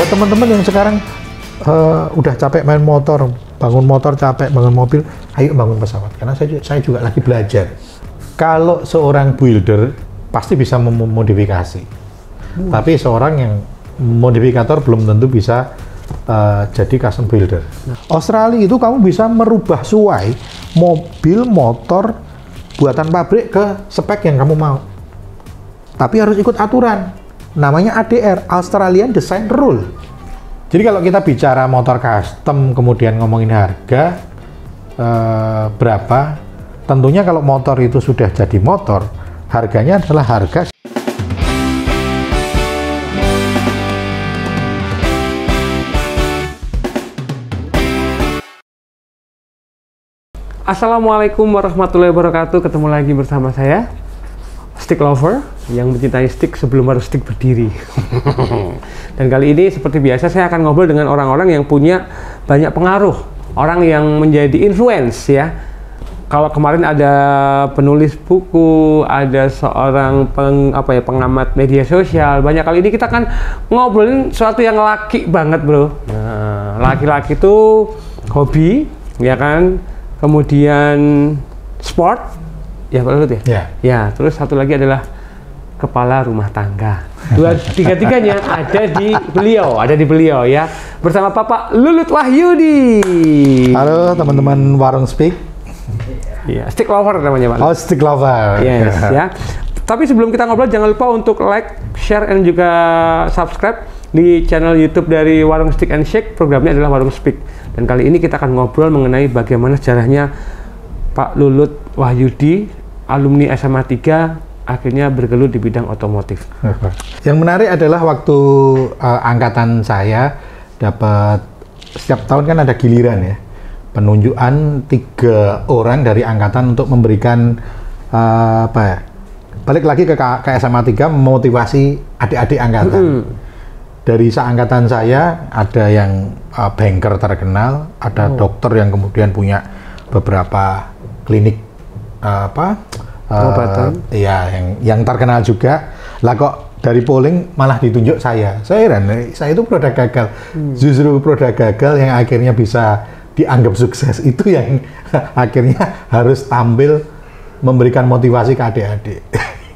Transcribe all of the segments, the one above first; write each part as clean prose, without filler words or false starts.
buat teman-teman yang sekarang udah capek main motor, bangun motor capek, bangun mobil, ayo bangun pesawat. Karena saya juga lagi belajar. Kalau seorang builder pasti bisa memodifikasi, tapi seorang yang modifikator belum tentu bisa jadi custom builder. Australia itu kamu bisa merubah sesuai mobil, motor buatan pabrik ke spek yang kamu mau. Tapi harus ikut aturan. Namanya ADR, Australian Design Rule. Jadi kalau kita bicara motor custom, kemudian ngomongin harga berapa, tentunya kalau motor itu sudah jadi motor, harganya adalah harga. Assalamualaikum warahmatullahi wabarakatuh. Ketemu lagi bersama saya, Stick Lover, yang mencintai stick sebelum harus stick berdiri. Dan kali ini seperti biasa saya akan ngobrol dengan orang-orang yang punya banyak pengaruh, orang yang menjadi influence ya. Kalau kemarin ada penulis buku, ada seorang pengamat media sosial, banyak. Kali ini kita akan ngobrolin sesuatu yang laki banget, bro. Nah, laki-laki itu hobi, ya kan? Kemudian sport, ya Pak Lulut ya? Ya. Ya, terus satu lagi adalah kepala rumah tangga. Tiga-tiganya ada di beliau ya. Bersama Bapak Lulut Wahyudi. Halo teman-teman Warung Speak. Iya, Stick Lover namanya Pak. Oh, Stick Lover. Yes, ya. Tapi sebelum kita ngobrol, jangan lupa untuk like, share, dan juga subscribe di channel YouTube dari Warung Stick and Shake. Programnya adalah Warung Speak. Dan kali ini kita akan ngobrol mengenai bagaimana sejarahnya Pak Lulut Wahyudi, alumni SMA 3, akhirnya bergelut di bidang otomotif. Yang menarik adalah waktu angkatan saya dapat, setiap tahun kan ada giliran ya, penunjukan 3 orang dari angkatan untuk memberikan balik lagi ke SMA 3 memotivasi adik-adik angkatan. Dari seangkatan saya ada yang banker terkenal, ada dokter yang kemudian punya beberapa klinik pengobatan. Iya, yang terkenal juga. Lah kok dari polling malah ditunjuk saya. Saya heran, saya itu produk gagal. Justru produk gagal yang akhirnya bisa dianggap sukses itu yang akhirnya harus tampil memberikan motivasi ke adik-adik.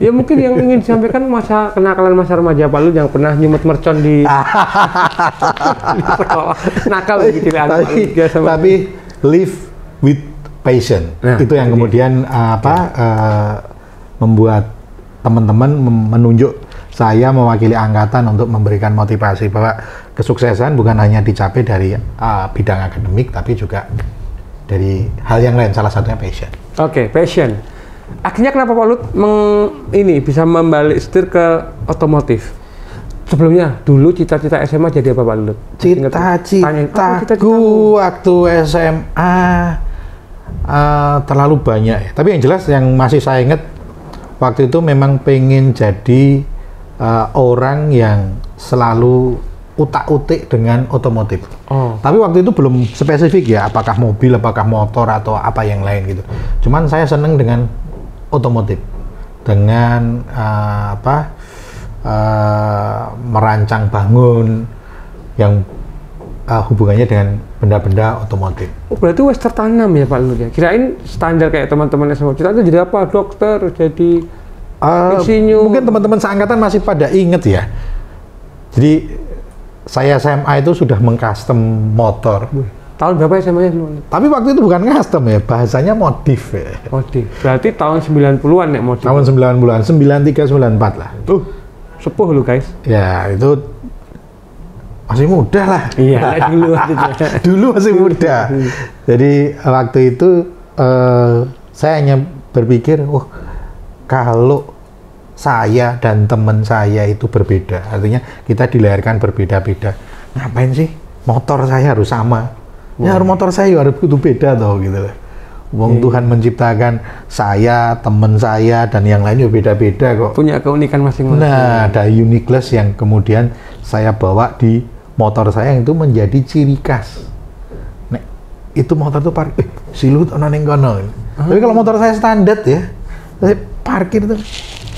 Ya mungkin yang ingin disampaikan masa kenakalan masa remaja Pak Lulut yang pernah nyumet mercon di sekolah. Nakal gitu ya. Tapi live with passion. Nah, itu yang kemudian membuat teman-teman menunjuk saya mewakili angkatan untuk memberikan motivasi bahwa kesuksesan bukan hanya dicapai dari bidang akademik, tapi juga dari hal yang lain, salah satunya passion. Oke, passion. Akhirnya kenapa Pak Lulut bisa membalik setir ke otomotif? Sebelumnya, dulu cita-cita SMA jadi apa Pak Lulut? Cita-citaku waktu SMA terlalu banyak ya. Tapi yang jelas yang masih saya ingat waktu itu memang pengen jadi orang yang selalu utak-utik dengan otomotif. Tapi waktu itu belum spesifik ya, apakah mobil, apakah motor, atau apa yang lain gitu. Cuman saya seneng dengan otomotif, dengan merancang bangun yang hubungannya dengan benda-benda otomotif. Oh, berarti wes tertanam ya Pak Lulut ya? Kirain standar kayak teman-teman SMA kita itu jadi apa? Dokter, jadi insinyur. Mungkin teman-teman seangkatan masih pada inget ya. Jadi saya SMA itu sudah mengcustom motor. Tahun berapa SMA-nya? Tapi waktu itu bukan custom ya, bahasanya modif ya. Modif. Berarti tahun 90-an nek modif. Tahun 90-an, 93, 94 lah. Sepuh lu guys. Ya, itu masih muda lah. Iya, dulu dulu masih muda. Jadi waktu itu saya hanya berpikir, kalau saya dan teman saya itu berbeda, artinya kita dilahirkan berbeda-beda. Ngapain sih motor saya harus sama? Ya motor saya harus itu beda toh gitu loh. Tuhan menciptakan saya, teman saya, dan yang lainnya beda-beda kok. Punya keunikan masing-masing. Nah, ada uniqueness yang kemudian saya bawa di motor saya yang itu menjadi ciri khas. Nek, itu motor tuh parkir, silut ana ning kono. Tapi kalau motor saya standar ya, saya parkir tuh,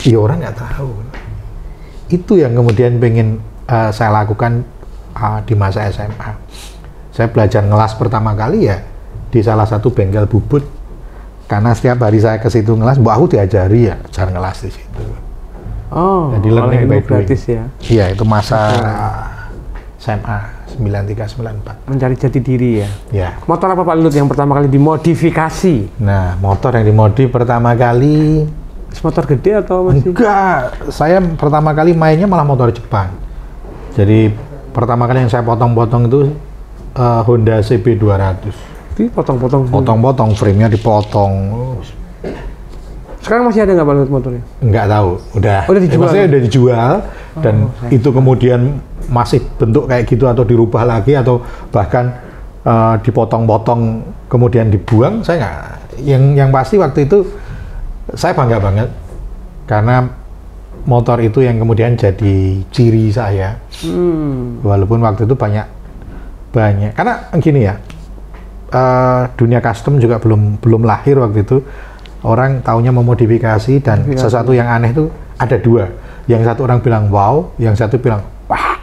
ya orang nggak tahu. Itu yang kemudian pengen saya lakukan di masa SMA. Saya belajar ngelas pertama kali ya di salah satu bengkel bubut. Karena setiap hari saya ke situ ngelas, mbak aku diajari ya cara ngelas di situ. Oh, jadi learning by doing. Gratis ya? Iya, itu masa SMA 93-94. Mencari jati diri ya? Ya. Motor apa Pak Lulut yang pertama kali dimodifikasi? Nah, motor yang dimodif pertama kali... Motor gede atau masih? Enggak, saya pertama kali mainnya malah motor Jepang. Jadi pertama kali yang saya potong-potong itu Honda CB 200. Potong-potong? Potong-potong, frame-nya dipotong. Sekarang masih ada nggak Pak Lulut motornya? Nggak tahu, udah dijual. Maksudnya udah dijual, dan itu kemudian masih bentuk kayak gitu atau dirubah lagi atau bahkan dipotong-potong kemudian dibuang, saya nggak. Yang pasti waktu itu saya bangga banget karena motor itu yang kemudian jadi ciri saya. Walaupun waktu itu banyak karena gini ya, dunia custom juga belum lahir waktu itu. Orang taunya memodifikasi dan sesuatu yang aneh itu ada dua. Yang satu orang bilang wow, yang satu bilang wah.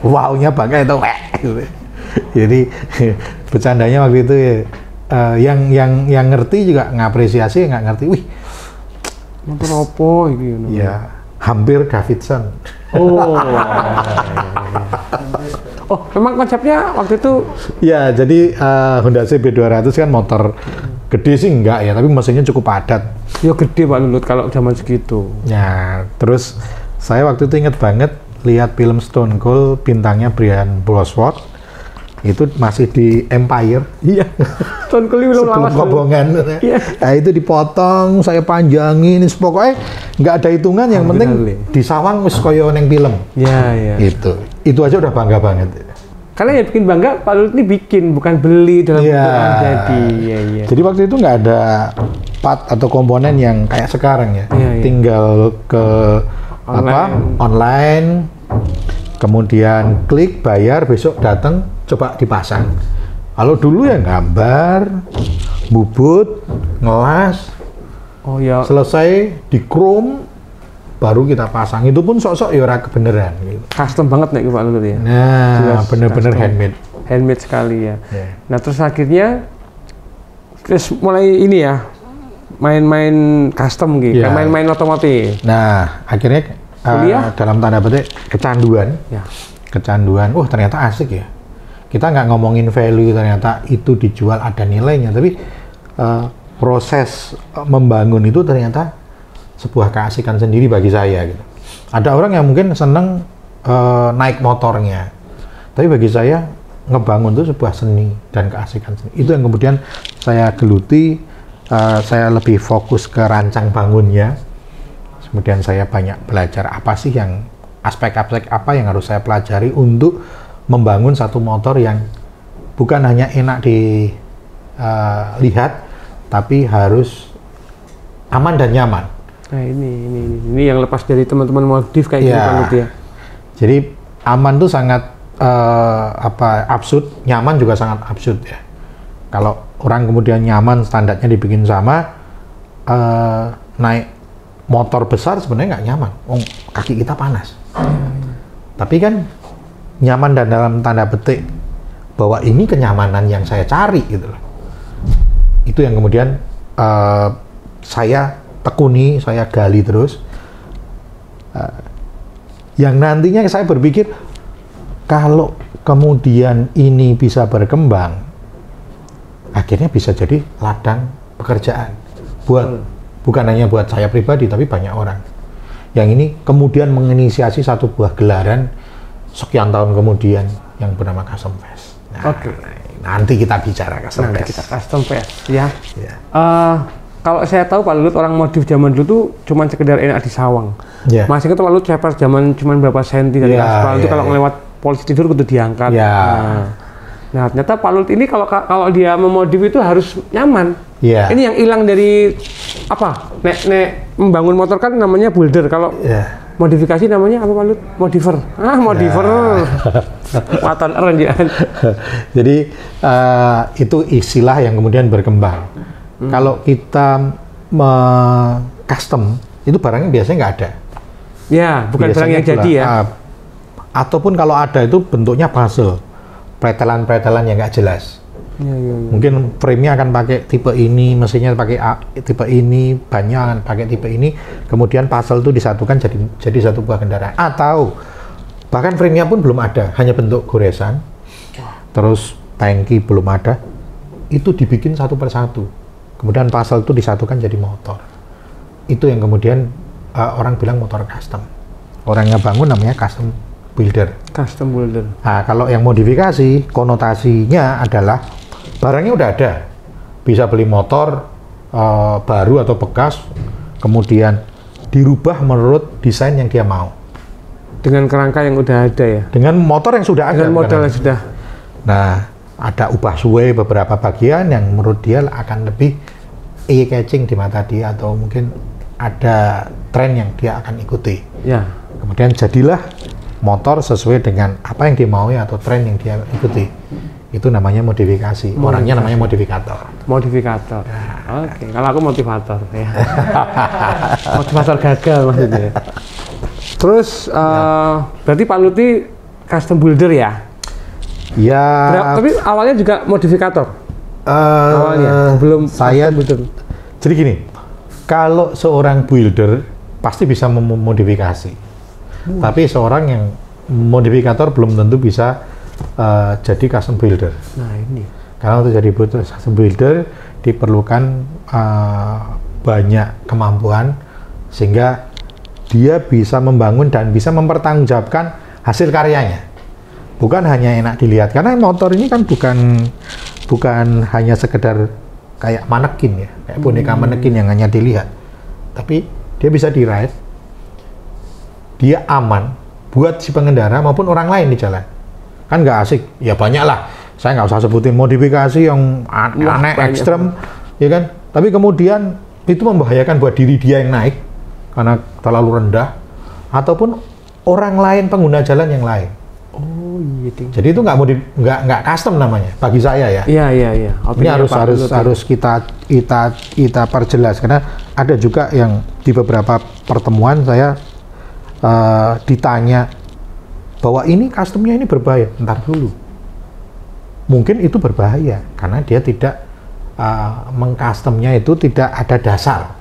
Wow-nya pakai itu wah. Jadi bercandanya waktu itu yang ngerti juga ngapresiasi, nggak ngerti, wih motor opo gitu. Ya, hampir Davidson. Oh, memang konsepnya waktu itu? Ya, jadi Honda CB 200 kan motor gede sih enggak ya, tapi mesinnya cukup padat. Ya gede Pak Lulut kalau zaman segitu. Ya, terus saya waktu itu inget banget lihat film Stone Cold, bintangnya Brian Bosworth. Itu masih di Empire. Iya. Stone Cold belum lawas. Kobongan. Iya. Nah, itu dipotong, saya panjangin, pokoknya nggak ada hitungan, yang penting disawang wis koyo neng film. Iya. Itu aja udah bangga banget. Karena yang bikin bangga Pak Lulut ini bikin, bukan beli dalam bentuk jadi. Iya. Jadi waktu itu nggak ada part atau komponen yang kayak sekarang ya. Tinggal ke online, kemudian klik bayar, besok datang coba dipasang. Kalau dulu ya gambar, bubut, ngelas, selesai di chrome, baru kita pasang. Itu pun sok-sok ya ora kebeneran gitu. Custom banget nih Pak Lulut ya. Nah, bener-bener handmade. Handmade sekali ya. Nah, terus akhirnya mulai ini ya, main-main custom gitu, main-main otomotif. Nah, akhirnya dalam tanda petik kecanduan. Kecanduan. Ternyata asik ya. Kita nggak ngomongin value, ternyata itu dijual ada nilainya, tapi proses membangun itu ternyata sebuah keasikan sendiri bagi saya gitu. Ada orang yang mungkin seneng naik motornya, tapi bagi saya ngebangun itu sebuah seni dan keasikan seni. Itu yang kemudian saya geluti. Saya lebih fokus ke rancang bangunnya. Kemudian saya banyak belajar apa sih yang aspek-aspek apa yang harus saya pelajari untuk membangun satu motor yang bukan hanya enak dilihat, tapi harus aman dan nyaman. Nah ini yang lepas dari teman-teman modif kayak gitu Pak Lulut ya. Jadi aman tuh sangat absurd, nyaman juga sangat absurd ya. Kalau orang kemudian nyaman standarnya dibikin sama, naik motor besar sebenarnya nggak nyaman, kaki kita panas. Tapi kan nyaman dan dalam tanda petik bahwa ini kenyamanan yang saya cari gitu loh. Itu yang kemudian saya tekuni, saya gali terus. Yang nantinya saya berpikir kalau kemudian ini bisa berkembang, akhirnya bisa jadi ladang pekerjaan bukan hanya buat saya pribadi, tapi banyak orang. Yang ini kemudian menginisiasi satu buah gelaran sekian tahun kemudian yang bernama Custom Fest. Nanti kita bicara Custom Fest ya. Kalau saya tahu Pak Lulut orang modif zaman dulu tuh cuman sekedar enak disawang. Masih ingat Pak Lulut ceper zaman cuman berapa senti dari aspal itu kalau ngelewat polisi tidur kudu diangkat. Nah ternyata Pak Lulut ini kalau dia memodif itu harus nyaman. Ini yang hilang dari apa? Nek membangun motor kan namanya builder. Kalau modifikasi namanya apa Pak Lulut? Modifer. Modifer. Waton renjian. Jadi itu istilah yang kemudian berkembang. Kalau kita custom, itu barangnya biasanya nggak ada. Bukan barang yang jadi ya. Ataupun kalau ada itu bentuknya puzzle, pretelan-pretelan yang nggak jelas. Mungkin frame-nya akan pakai tipe ini, mesinnya pakai tipe ini, bannya akan pakai tipe ini, kemudian puzzle itu disatukan jadi satu buah kendaraan. Atau bahkan frame-nya pun belum ada, hanya bentuk goresan, terus tangki belum ada, itu dibikin satu persatu. Kemudian puzzle itu disatukan jadi motor. Itu yang kemudian orang bilang motor custom. Orang yang bangun namanya custom builder. Custom builder. Nah, kalau yang modifikasi, konotasinya adalah barangnya udah ada. Bisa beli motor baru atau bekas, kemudian dirubah menurut desain yang dia mau. Dengan kerangka yang udah ada ya? Dengan motor yang sudah ada. Dengan model yang sudah. Nah, ada ubah suwe beberapa bagian yang menurut dia akan lebih eye-catching di mata dia, atau mungkin ada tren yang dia akan ikuti. Ya. Kemudian jadilah motor sesuai dengan apa yang dimaui atau tren yang dia ikuti. Itu namanya modifikasi. Orangnya namanya modifikator. Modifikator. Oke. Kalau aku motivator ya. Motivator gagal maksudnya. Terus berarti Pak Luti custom builder ya? Ya. Tapi awalnya juga modifikator. Awalnya belum saya builder. Jadi gini, kalau seorang builder pasti bisa memodifikasi. Tapi seorang yang modifikator belum tentu bisa jadi custom builder. Nah ini. Karena untuk jadi custom builder diperlukan banyak kemampuan sehingga dia bisa membangun dan bisa mempertanggungjawabkan hasil karyanya. Bukan hanya enak dilihat, karena motor ini kan bukan hanya sekedar kayak manekin ya, kayak boneka manekin yang hanya dilihat, tapi dia bisa di-ride, dia aman buat si pengendara maupun orang lain di jalan. Kan nggak asik, ya banyak lah, saya nggak usah sebutin modifikasi yang aneh, ekstrem, ya kan, tapi kemudian itu membahayakan buat diri dia yang naik karena terlalu rendah, ataupun orang lain, pengguna jalan yang lain. Oh iya. Jadi itu nggak custom namanya bagi saya ya. Iya. Ini harus kita perjelas, karena ada juga yang di beberapa pertemuan saya ditanya bahwa ini customnya ini berbahaya. Entar dulu. Mungkin itu berbahaya karena dia tidak mengcustomnya itu tidak ada dasar.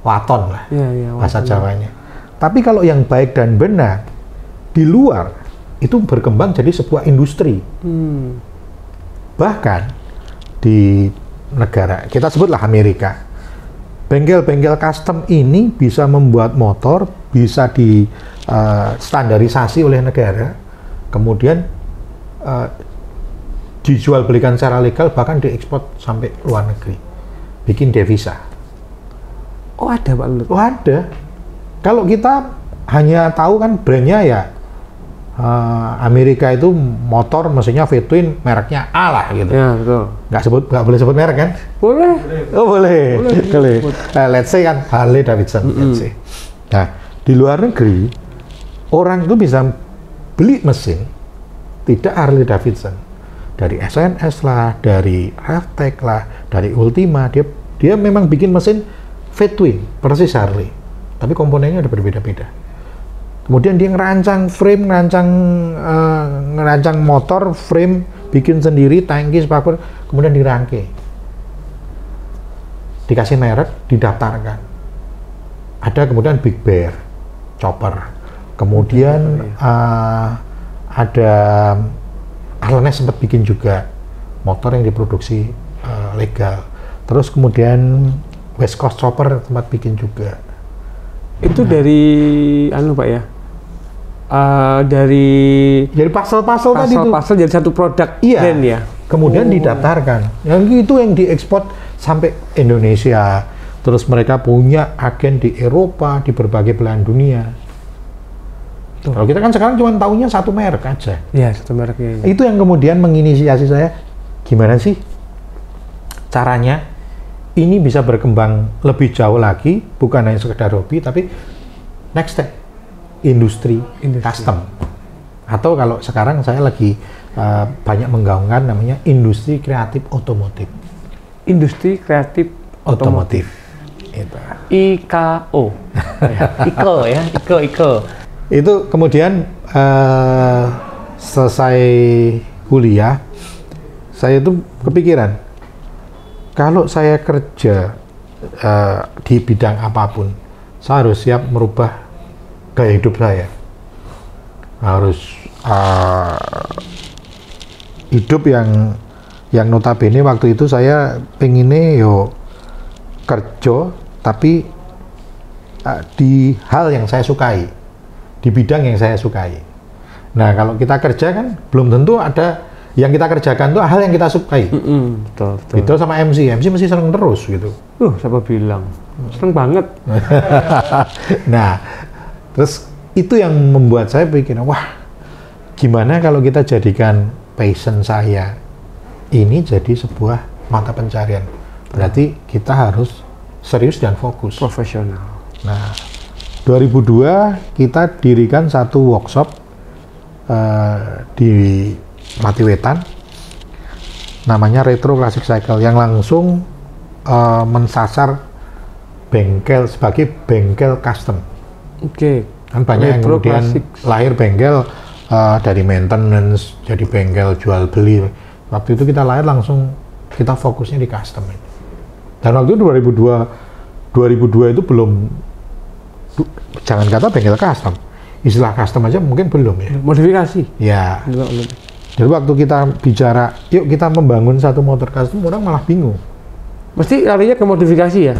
Waton lah bahasa Jawanya. Tapi kalau yang baik dan benar di luar itu berkembang jadi sebuah industri. Bahkan di negara kita sebutlah Amerika, bengkel-bengkel custom ini bisa membuat motor, bisa di standarisasi oleh negara, kemudian dijual belikan secara legal, bahkan diekspor sampai luar negeri, bikin devisa. Oh ada Pak Lut? Oh ada. Kalau kita hanya tahu kan brandnya ya Amerika itu motor mesinnya V-twin mereknya A lah gitu. Ya betul. Nggak boleh sebut merek kan? Boleh. Oh boleh. Let's say kan Harley Davidson. Let's say. Nah di luar negeri orang itu bisa beli mesin tidak Harley Davidson, dari SNS lah, dari Halftech lah, dari Ultima, dia memang bikin mesin V-twin persis Harley, tapi komponennya udah berbeda-beda. Kemudian dia ngerancang frame, ngerancang motor, frame, bikin sendiri, tangki, spakbor, kemudian dirangkai. Dikasih merek, didaftarkan. Ada kemudian Big Bear, Chopper. Kemudian ada Arlenes sempat bikin juga motor yang diproduksi legal. Terus kemudian West Coast Chopper tempat bikin juga. Itu dari Pak ya? Dari pasal-pasal tadi itu. Pasal jadi satu produk brand ya. Kemudian didaftarkan. Yang itu yang diekspor sampai Indonesia. Terus mereka punya agen di Eropa, di berbagai belahan dunia. Kalau kita kan sekarang cuma tahunya satu merek aja. Iya, satu mereknya. Itu yang kemudian menginisiasi saya, gimana sih caranya ini bisa berkembang lebih jauh lagi, bukan hanya sekedar hobi, tapi next step, industri custom. Atau kalau sekarang saya lagi banyak menggaungkan namanya industri kreatif otomotif. Industri kreatif otomotif. Itu. IKO. IKO ya, IKO. Itu kemudian selesai kuliah, saya itu kepikiran, kalau saya kerja di bidang apapun, saya harus siap merubah gaya hidup saya. Harus hidup yang notabene waktu itu saya pengennya yo kerja, tapi di hal yang saya sukai, di bidang yang saya sukai. Nah, kalau kita kerja kan belum tentu ada yang kita kerjakan tuh hal yang kita sukai. Betul. Itu sama MC mesti seneng terus gitu. Siapa bilang? Seneng banget. Nah, terus itu yang membuat saya pikir, wah, gimana kalau kita jadikan passion saya ini jadi sebuah mata pencarian. Berarti kita harus serius dan fokus. Profesional. Nah, 2002 kita dirikan satu workshop di Matiwetan, namanya Retro Classic Cycle, yang langsung mensasar bengkel sebagai bengkel custom. Oke. Kan banyak yang kemudian lahir bengkel dari maintenance jadi bengkel jual beli. Waktu itu kita lahir langsung kita fokusnya di custom. Dan waktu itu 2002 itu belum, jangan kata bengkel custom, istilah custom aja mungkin belum ya. Modifikasi. Ya. Jadi waktu kita bicara, yuk kita membangun satu motor custom, orang malah bingung. Mesti larinya ke modifikasi ya?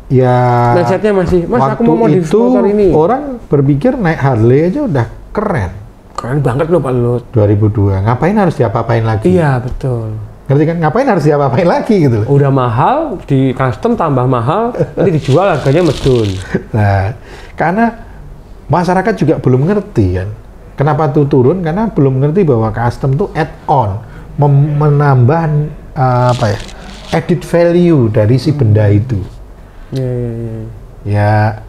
Ya. Mindsetnya masih, Mas aku mau modif motor ini. Orang berpikir naik Harley aja udah keren. Keren banget loh Pak Lut. 2002, ngapain harus diapa-apain lagi? Iya betul. Ngerti kan? Ngapain harus diapa-apain lagi gitu? Udah mahal, di custom tambah mahal, nanti dijual harganya medun. Nah, karena masyarakat juga belum ngerti kan. Kenapa tuh turun? Karena belum ngerti bahwa custom tuh add-on, menambah added value dari si benda itu. Ya,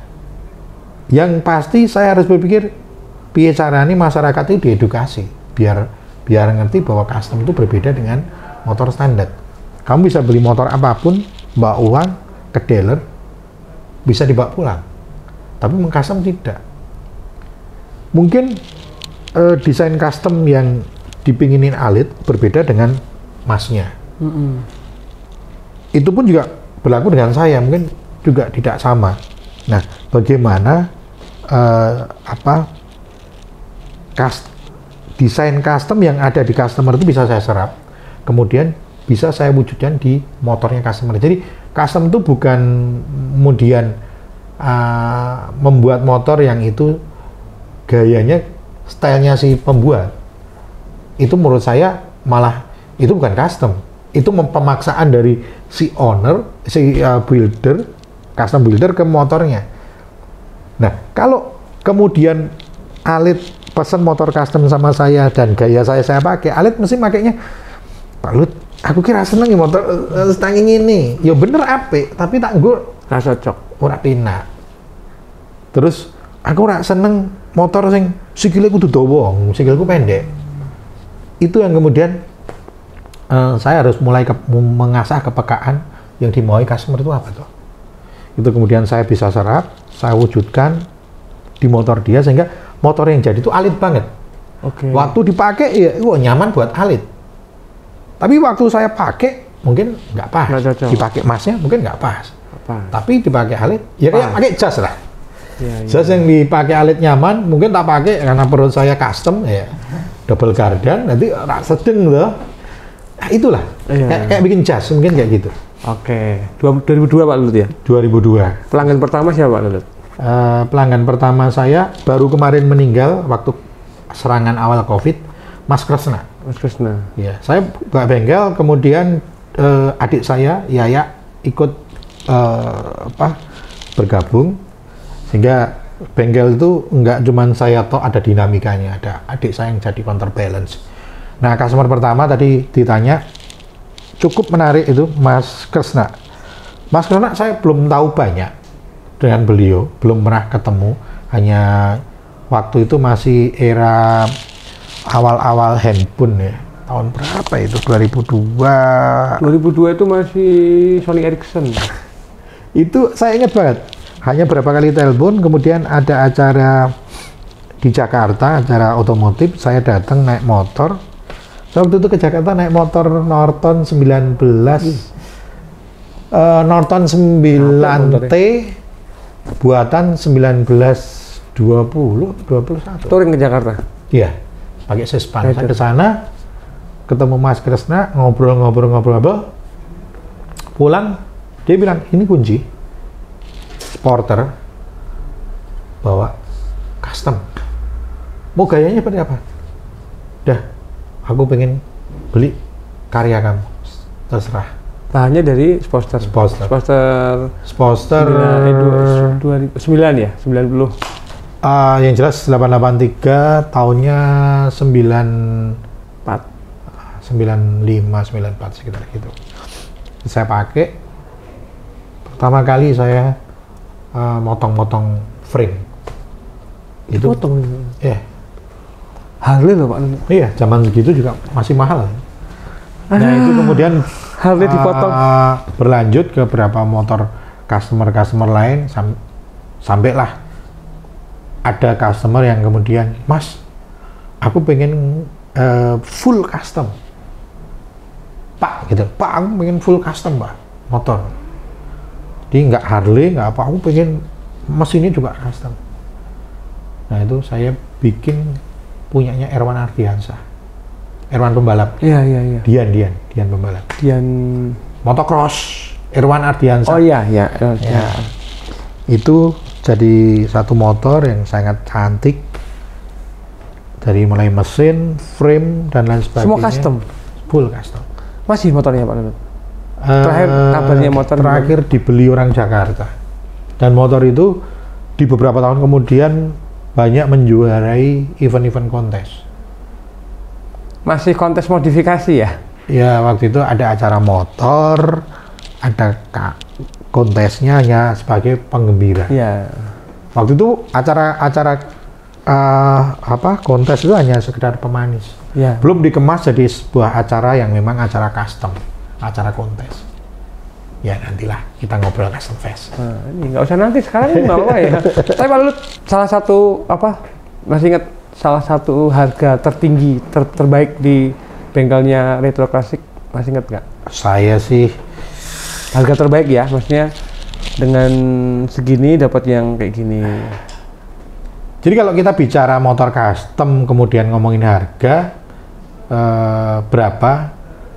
yang pasti saya harus berpikir, piye caranya masyarakat itu diedukasi, biar ngerti bahwa custom itu berbeda dengan motor standar. Kamu bisa beli motor apapun, bawa uang ke dealer, bisa dibawa pulang. Tapi meng-custom tidak. Mungkin desain custom yang dipinginin Alit berbeda dengan masnya. Itu pun juga berlaku dengan saya, mungkin juga tidak sama. Nah, bagaimana desain custom yang ada di customer itu bisa saya serap, kemudian bisa saya wujudkan di motornya customer. Jadi custom itu bukan kemudian membuat motor yang itu gayanya, stylenya si pembuat. Itu menurut saya malah itu bukan custom, itu pemaksaan dari si owner, si builder, custom builder ke motornya. Nah, kalau kemudian Alit pesan motor custom sama saya dan gaya saya pakai, Alit mesti makainya, Pak Lut, aku kira seneng motor stang ini. Ya bener apik, tapi tak nggo nggak cocok, ora penak. Terus aku ora seneng motor sing sikile kudu dawa, sikilku pendek. Itu yang kemudian saya harus mulai mengasah kepekaan yang dimaui customer itu apa tuh. Itu kemudian saya bisa serap, saya wujudkan di motor dia sehingga motor yang jadi itu Alit banget. Waktu dipakai ya nyaman buat Alit. Tapi waktu saya pakai mungkin nggak pas. Dipakai masnya mungkin nggak pas. Tapi dipakai Alit ya kayak pakai jas lah. Jas yang dipakai Alit nyaman, mungkin tak pakai karena perut saya custom ya double gardan, nanti sedeng loh. Nah, itulah kayak bikin jas mungkin kayak gitu. 2002 Pak Lut ya? 2002. Pelanggan pertama siapa Pak Lut? Pelanggan pertama saya baru kemarin meninggal waktu serangan awal COVID, Mas Kresna. Mas Kresna. Ya, saya buka bengkel, kemudian adik saya Yaya ikut bergabung, sehingga bengkel itu enggak cuman saya toh, ada dinamikanya, ada adik saya yang jadi counterbalance. Nah, customer pertama tadi ditanya, cukup menarik itu Mas Kresna. Mas Kresna saya belum tahu banyak dengan beliau, belum pernah ketemu, hanya waktu itu masih era awal-awal handphone ya. Tahun berapa itu? 2002. 2002 itu masih Sony Ericsson. Itu saya ingat banget. Hanya berapa kali telepon, kemudian ada acara di Jakarta acara otomotif, saya datang naik motor. Saya waktu itu ke Jakarta naik motor Norton 19 Norton 9T buatan 1921. Touring ke Jakarta. Iya, pakai Sespan. Saya ke sana ketemu Mas Kresna, ngobrol. Pulang, dia bilang, "Ini kunci Sporter bawa custom. Mau gayanya seperti apa? Dah, aku pengen beli karya kamu. Terserah." Bahannya dari Sportster. Sportster 2009 ya, 90. Yang jelas 883, tahunnya 94, 95, 94 sekitar gitu. Saya pakai. Pertama kali saya motong-motong frame. Itu Potong. ya. Harley loh Pak. Iya, zaman segitu juga masih mahal. Nah, itu kemudian Harley dipotong. Berlanjut ke beberapa motor customer lain sampailah ada customer yang kemudian, "Mas, aku pengen full custom." "Pak," gitu, "Pak, aku pengen full custom, Pak, motor." Jadi nggak Harley, nggak apa, aku pengen mesinnya juga custom. Nah, itu saya bikin punyanya Erwan Ardiansyah. Erwan pembalap. Iya. Dian pembalap. Dian Motocross Erwan Ardiansyah. Oh iya. Ya. Itu jadi satu motor yang sangat cantik. Dari mulai mesin, frame, dan lain sebagainya. Semua custom? Full custom. Masih motornya Pak Lulut? Terakhir kabarnya motor terakhir dibeli orang Jakarta. Dan motor itu di beberapa tahun kemudian banyak menjuarai event-event kontes. Masih kontes modifikasi ya? Ya, waktu itu ada acara motor, ada kontesnya hanya sebagai penggembira. Iya. Waktu itu acara kontes itu hanya sekedar pemanis. Iya. Belum dikemas jadi sebuah acara yang memang acara custom, acara kontes. Ya nantilah kita ngobrol custom fest. Nah, ini nggak usah nanti, sekarang nggak apa-apa ya. Tapi Pak Lulut, salah satu masih ingat salah satu harga tertinggi terbaik di bengkelnya Retro Classic, masih ingat nggak? Saya sih Harga terbaik ya, maksudnya dengan segini dapat yang kayak gini. Jadi kalau kita bicara motor custom kemudian ngomongin harga berapa,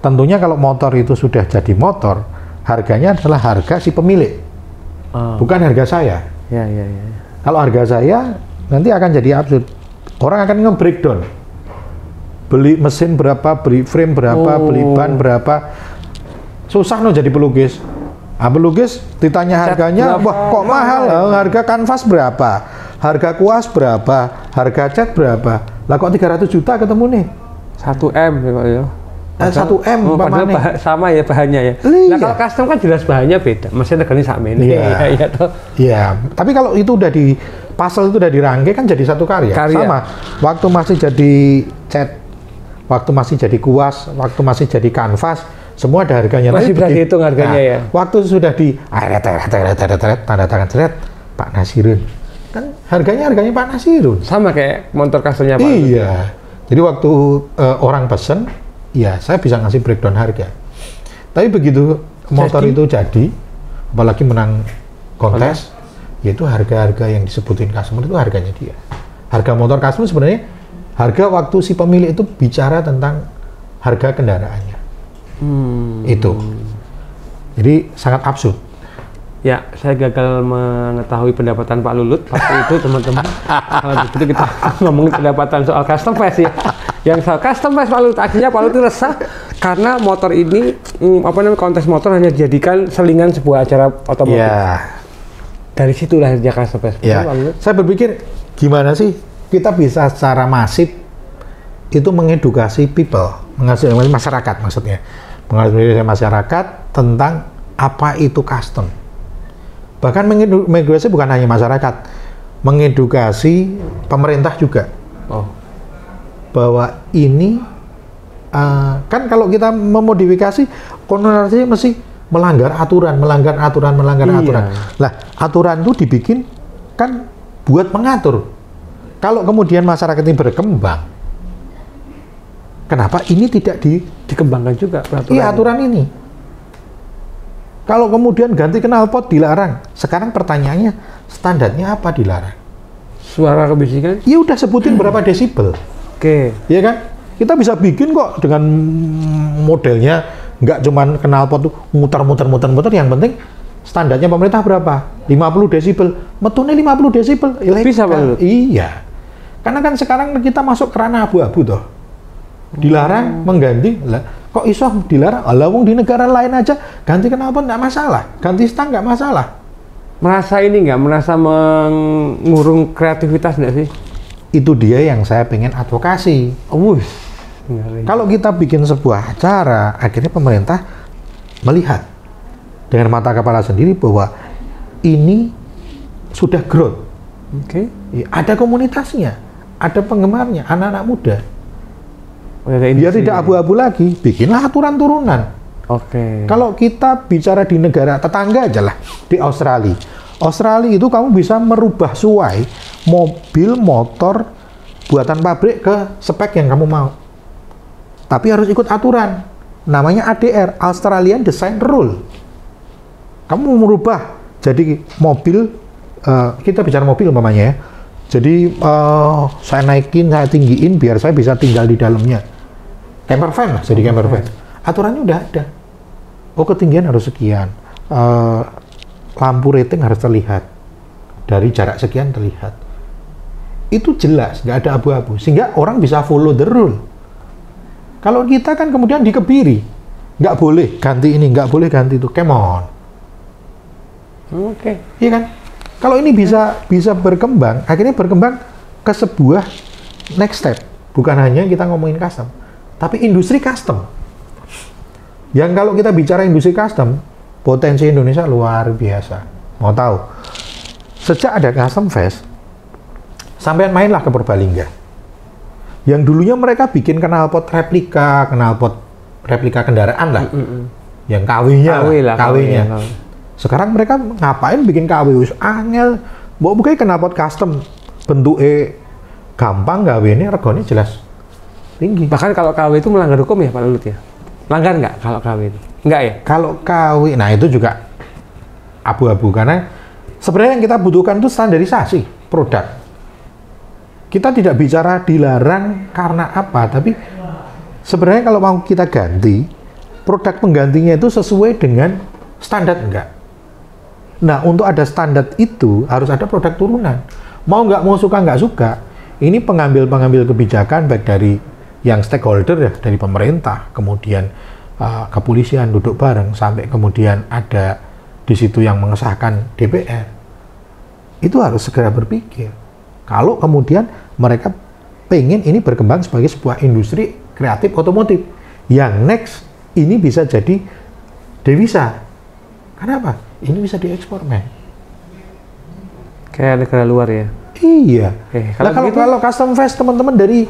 tentunya kalau motor itu sudah jadi motor, harganya adalah harga si pemilik, bukan harga saya. Ya. Kalau harga saya nanti akan jadi absurd. Orang akan nge-breakdown. Beli mesin berapa, beli frame berapa, beli ban berapa. Susah jadi pelukis. Pelukis ditanya harganya, wah kok mahal, harga kanvas berapa, harga kuas berapa, harga cat berapa. Lah kok 300 juta ketemu nih? 1M ya Pak ya. 1M padahal sama ya bahannya ya. Nah kalau custom kan jelas bahannya beda. Maksudnya regane sama ini. Iya. Tapi kalau itu udah di pasal itu udah dirangkai kan jadi satu karya. Sama. Waktu masih jadi cat, waktu masih jadi kuas, waktu masih jadi kanvas, semua ada harganya. Masih berarti hitung harganya ya. Waktu sudah di tanda tangan seret Pak Nasirun. Kan harganya Pak Nasirun. Sama kayak motor customnya Pak. Iya. Jadi waktu orang pesen, ya saya bisa ngasih breakdown harga. Tapi begitu motor itu jadi, apalagi menang kontes, yaitu harga-harga yang disebutin customer itu harganya dia. Harga motor customer sebenarnya harga waktu si pemilik itu bicara tentang harga kendaraannya. Itu. Jadi sangat absurd. Ya, saya gagal mengetahui pendapatan Pak Lulut waktu itu teman-teman. Kalau begitu kita ngomongin pendapatan soal custom fest ya. Yang soal custom fest Pak Lulut, akhirnya Pak Lulut resah karena motor ini kontes motor hanya dijadikan selingan sebuah acara otomotif. Ya. Dari situ lahirnya custom fest. Ya. Saya berpikir gimana sih kita bisa secara masif itu mengedukasi people, mengedukasi masyarakat maksudnya. Mengedukasi masyarakat tentang apa itu custom. Bahkan mengedukasi bukan hanya masyarakat, mengedukasi pemerintah juga. Bahwa ini kan kalau kita memodifikasi konotasinya mesti melanggar aturan. Lah, aturan itu dibikin kan buat mengatur. kalau kemudian masyarakat ini berkembang, kenapa ini tidak dikembangkan juga peraturan? Iya, aturan ini. Kalau kemudian ganti knalpot dilarang, sekarang pertanyaannya standarnya apa dilarang? Suara kebisikan? Ya udah sebutin berapa desibel. Oke. Iya kan? Kita bisa bikin kok dengan modelnya, nggak cuman knalpot tuh muter-muter, yang penting standarnya pemerintah berapa? 50 desibel. Metune 50 desibel. Ilegal. Bisa, Pak? Iya. Karena kan sekarang kita masuk ke ranah abu-abu toh. Dilarang mengganti, lah kok iso dilarang? Lah wong di negara lain aja ganti knalpot nggak masalah, ganti stang nggak masalah. Merasa ini nggak, merasa mengurung kreativitas nggak sih? Itu dia yang saya pengen advokasi. Kalau kita bikin sebuah acara, akhirnya pemerintah melihat dengan mata kepala sendiri bahwa ini sudah growth. Oke. Ada komunitasnya, ada penggemarnya, anak-anak muda. Biar tidak abu-abu lagi, bikinlah aturan turunan. Oke. Kalau kita bicara di negara tetangga aja lah, di Australia. Australia itu kamu bisa merubah suai mobil, motor, buatan pabrik ke spek yang kamu mau. Tapi harus ikut aturan. Namanya ADR, Australian Design Rule. Kamu merubah jadi mobil, kita bicara mobil umpamanya ya. Jadi saya naikin, saya tinggiin biar saya bisa tinggal di dalamnya. Camper van lah, jadi camper van. Aturannya udah ada. Oh, ketinggian harus sekian. Lampu rating harus terlihat. Dari jarak sekian terlihat. Itu jelas, nggak ada abu-abu. Sehingga orang bisa follow the rule. Kalau kita kan kemudian dikebiri. Nggak boleh ganti ini, nggak boleh ganti itu. Come on. Oke. Iya kan? Kalau ini bisa berkembang, akhirnya berkembang ke sebuah next step. Bukan hanya kita ngomongin custom, tapi industri custom. Yang kalau kita bicara industri custom, potensi Indonesia luar biasa. Mau tahu? Sejak ada Custom Fest, sampean mainlah ke Purbalingga. Yang dulunya mereka bikin knalpot replika kendaraan lah. Yang KW-nya. Sekarang mereka ngapain bikin KW? Angel, bukan knalpot custom, bentuknya gampang, KW-nya regane jelas tinggi. Bahkan kalau KW itu melanggar hukum ya Pak Lulut ya? Langgar nggak kalau KW itu? Nggak ya? Kalau KW, nah itu juga abu-abu karena sebenarnya yang kita butuhkan itu standarisasi produk. Kita tidak bicara dilarang karena apa, tapi sebenarnya kalau mau kita ganti, produk penggantinya itu sesuai dengan standar enggak. Nah, untuk ada standar itu harus ada produk turunan. Mau suka nggak suka, ini pengambil kebijakan baik dari yang stakeholder ya, dari pemerintah, kemudian kepolisian duduk bareng, sampai kemudian ada di situ yang mengesahkan DPR. Itu harus segera berpikir. Kalau kemudian mereka pengen ini berkembang sebagai sebuah industri kreatif otomotif, yang next ini bisa jadi devisa. Kenapa? Ini bisa diekspor, men. Kayak negara luar ya? Iya. Kalau Custom Fest teman-teman dari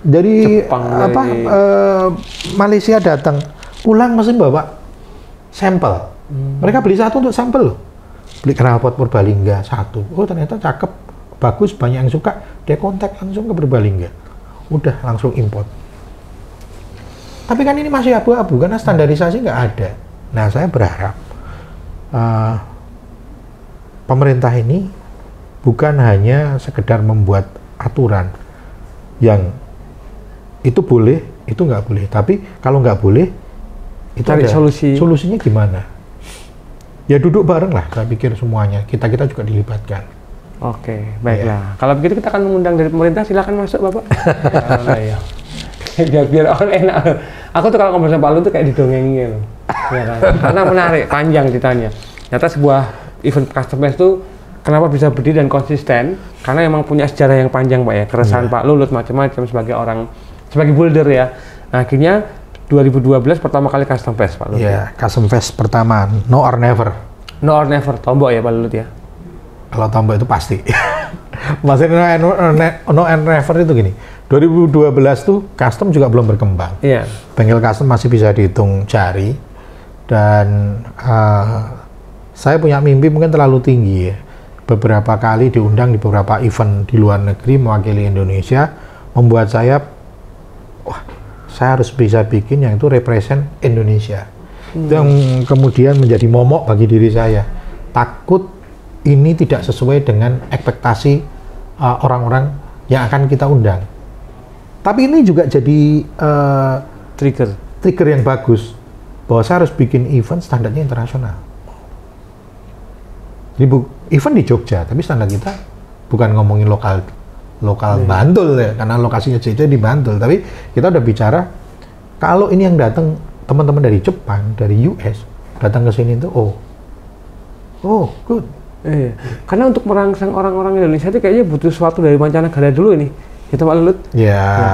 Jepang, Malaysia datang, pulang mesti bawa sampel. Mereka beli satu untuk sampel loh. Beli knalpot Purbalingga satu. Oh, ternyata cakep, bagus, banyak yang suka. Dia kontak langsung ke Purbalingga. Udah langsung import. Tapi kan ini masih abu-abu karena standarisasi nggak ada. Nah, saya berharap pemerintah ini bukan hanya sekedar membuat aturan yang itu boleh, itu nggak boleh. Tapi kalau nggak boleh, itu cari ada solusinya gimana? Ya duduk bareng lah, saya pikir semuanya. Kita juga dilibatkan. Oke, baiklah. Kalau begitu kita akan mengundang dari pemerintah, silakan masuk Bapak. Ya. biar orang enak. Aku tuh kalau ngobrol sama Pak Lu tuh kayak didongengin loh. Ya kan? Karena menarik, panjang ceritanya. Ternyata sebuah event Custom Fest itu kenapa bisa berdiri dan konsisten? Karena emang punya sejarah yang panjang Pak ya. Keresahan Pak Lulut macam-macam sebagai builder ya. Nah, akhirnya 2012 pertama kali Custom Fest Pak Lulut. Iya, Custom Fest pertama, no or never. No or never, Tombok ya Pak Lulut ya. Kalau Tombok itu pasti. Maksudnya no and never itu gini. 2012 tuh custom juga belum berkembang. Iya. Bengkel custom masih bisa dihitung jari. Dan saya punya mimpi mungkin terlalu tinggi ya. beberapa kali diundang di beberapa event di luar negeri mewakili Indonesia, membuat saya, wah, saya harus bisa bikin yang itu represent Indonesia. Itu yang kemudian menjadi momok bagi diri saya. Takut ini tidak sesuai dengan ekspektasi orang-orang yang akan kita undang. Tapi ini juga jadi trigger yang bagus bahwa saya harus bikin event standarnya internasional. Jadi event di Jogja, tapi standar kita bukan ngomongin lokal Bantul ya, karena lokasinya JJ di Bantul. Tapi kita udah bicara kalau ini yang datang teman-teman dari Jepang, dari US datang ke sini itu, good. Iya. Karena untuk merangsang orang-orang Indonesia itu kayaknya butuh sesuatu dari mancanegara dulu ini, gitu Pak Lulut. Ya. Nah,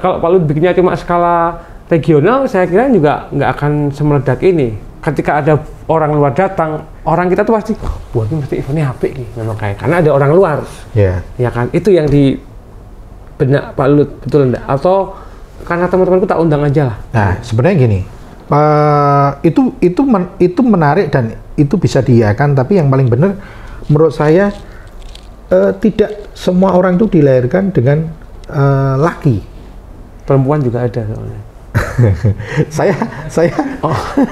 kalau Pak Lulut bikinnya cuma skala regional, saya kira juga nggak akan semeledak ini. Ketika ada orang luar datang, orang kita tuh pasti, wah ini mesti eventnya HP nih, memang kayak karena ada orang luar. Ya. Ya kan, itu yang di benak Pak Lulut, betul enggak? Atau karena teman-temanku tak undang aja lah. Nah, sebenarnya gini, itu menarik dan itu bisa diiakan, tapi yang paling benar menurut saya tidak semua orang itu dilahirkan dengan laki. Perempuan juga ada soalnya. saya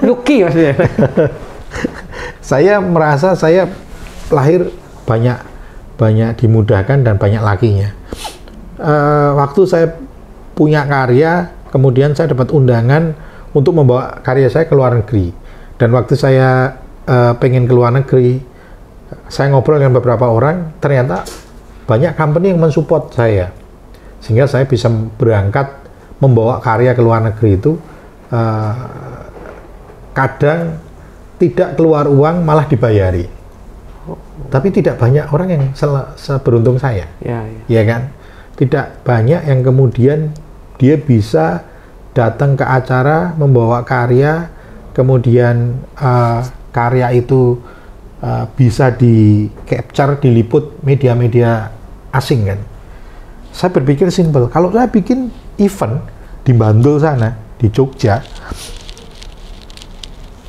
lucky maksudnya. Saya merasa saya lahir banyak dimudahkan dan banyak lakinya. Waktu saya punya karya, kemudian saya dapat undangan untuk membawa karya saya ke luar negeri. Dan waktu saya pengen ke luar negeri, saya ngobrol dengan beberapa orang, ternyata banyak company yang mensupport saya, sehingga saya bisa berangkat membawa karya ke luar negeri itu. Kadang tidak keluar uang, malah dibayari. Tapi tidak banyak orang yang seberuntung saya, ya kan? Tidak banyak yang kemudian dia bisa datang ke acara membawa karya, kemudian karya itu bisa di capture, diliput media-media asing kan. Saya berpikir simpel, kalau saya bikin event di Bantul sana, di Jogja,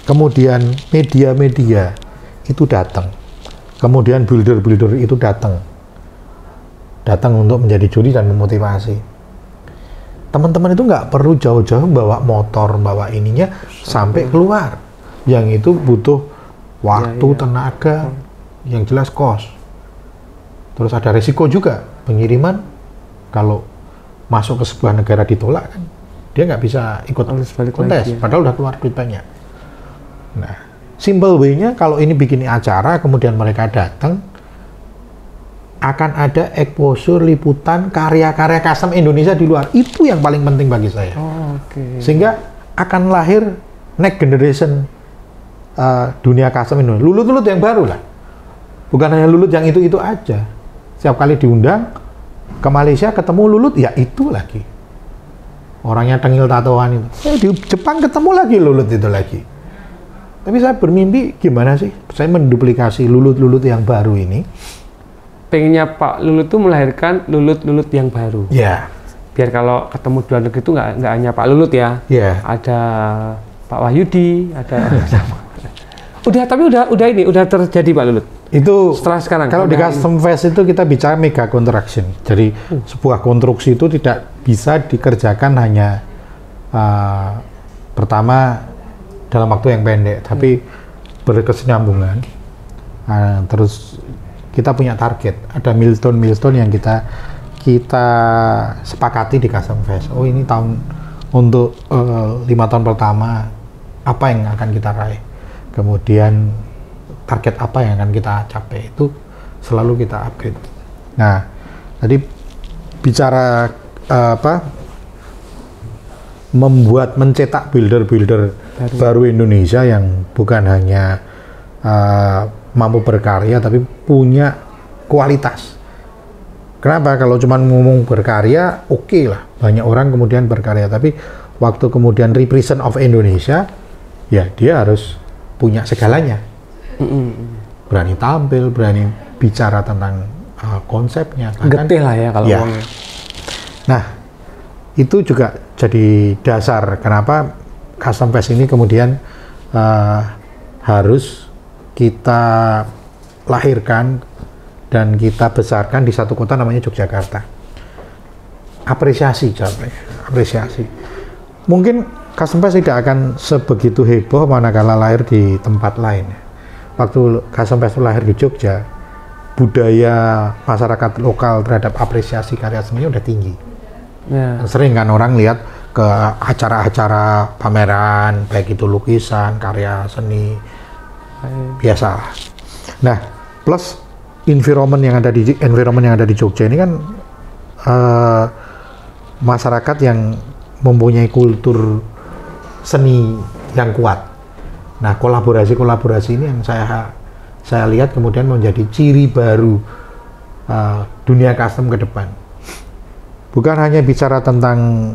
kemudian media-media itu datang, kemudian builder-builder itu datang untuk menjadi juri dan memotivasi. Teman-teman itu nggak perlu jauh-jauh bawa motor, bawa ininya sampai keluar. Yang itu butuh waktu, tenaga, yang jelas cost. Terus ada resiko juga, pengiriman kalau masuk ke sebuah negara ditolak kan, dia nggak bisa ikut kontes, padahal udah keluar duit banyak. Nah, simple way-nya kalau ini bikin acara, kemudian mereka datang, akan ada exposure liputan karya-karya custom Indonesia di luar. Itu yang paling penting bagi saya. Sehingga akan lahir next generation dunia custom Indonesia. Lulut-lulut yang baru lah. Bukan hanya lulut yang itu-itu aja. Setiap kali diundang ke Malaysia ketemu lulut, ya itu lagi. Orangnya tengil tatoan itu. Di Jepang ketemu lagi lulut itu lagi. Tapi saya bermimpi gimana sih? Saya menduplikasi lulut-lulut yang baru ini. Pengennya Pak Lulut itu melahirkan lulut-lulut yang baru. Ya. Biar kalau ketemu di luar negeri itu nggak hanya Pak Lulut ya. Ya. Ada Pak Wahyudi, ada tapi udah terjadi Pak Lulut. Itu setelah sekarang. Kalau di Custom Fest itu kita bicara mega construction. Jadi sebuah konstruksi itu tidak bisa dikerjakan hanya pertama dalam waktu yang pendek, tapi berkesinambungan. Terus kita punya target, ada milestone yang kita sepakati di Custom Fest. Oh ini untuk 5 tahun pertama apa yang akan kita raih, kemudian target apa yang akan kita capai, itu selalu kita upgrade. Nah, tadi bicara mencetak builder baru Indonesia yang bukan hanya mampu berkarya tapi punya kualitas. Kenapa? Kalau cuma ngomong berkarya, oke lah, banyak orang kemudian berkarya, tapi waktu kemudian represent of Indonesia, ya dia harus punya segalanya. Berani tampil, berani bicara tentang konsepnya. Getih lah ya kalau ngomongnya. Nah, itu juga jadi dasar kenapa Custom Fest ini kemudian harus kita lahirkan dan kita besarkan di satu kota namanya Yogyakarta. Apresiasi, apresiasi. Mungkin Custom Fest tidak akan sebegitu heboh manakala lahir di tempat lain. Waktu Custom Fest lahir di Jogja, budaya masyarakat lokal terhadap apresiasi karya seni udah tinggi. Ya. Sering kan orang lihat ke acara-acara pameran, baik itu lukisan, karya seni, biasa. Nah, plus environment yang ada di Jogja ini kan masyarakat yang mempunyai kultur seni yang kuat. Nah, kolaborasi ini yang saya lihat kemudian menjadi ciri baru dunia custom ke depan. Bukan hanya bicara tentang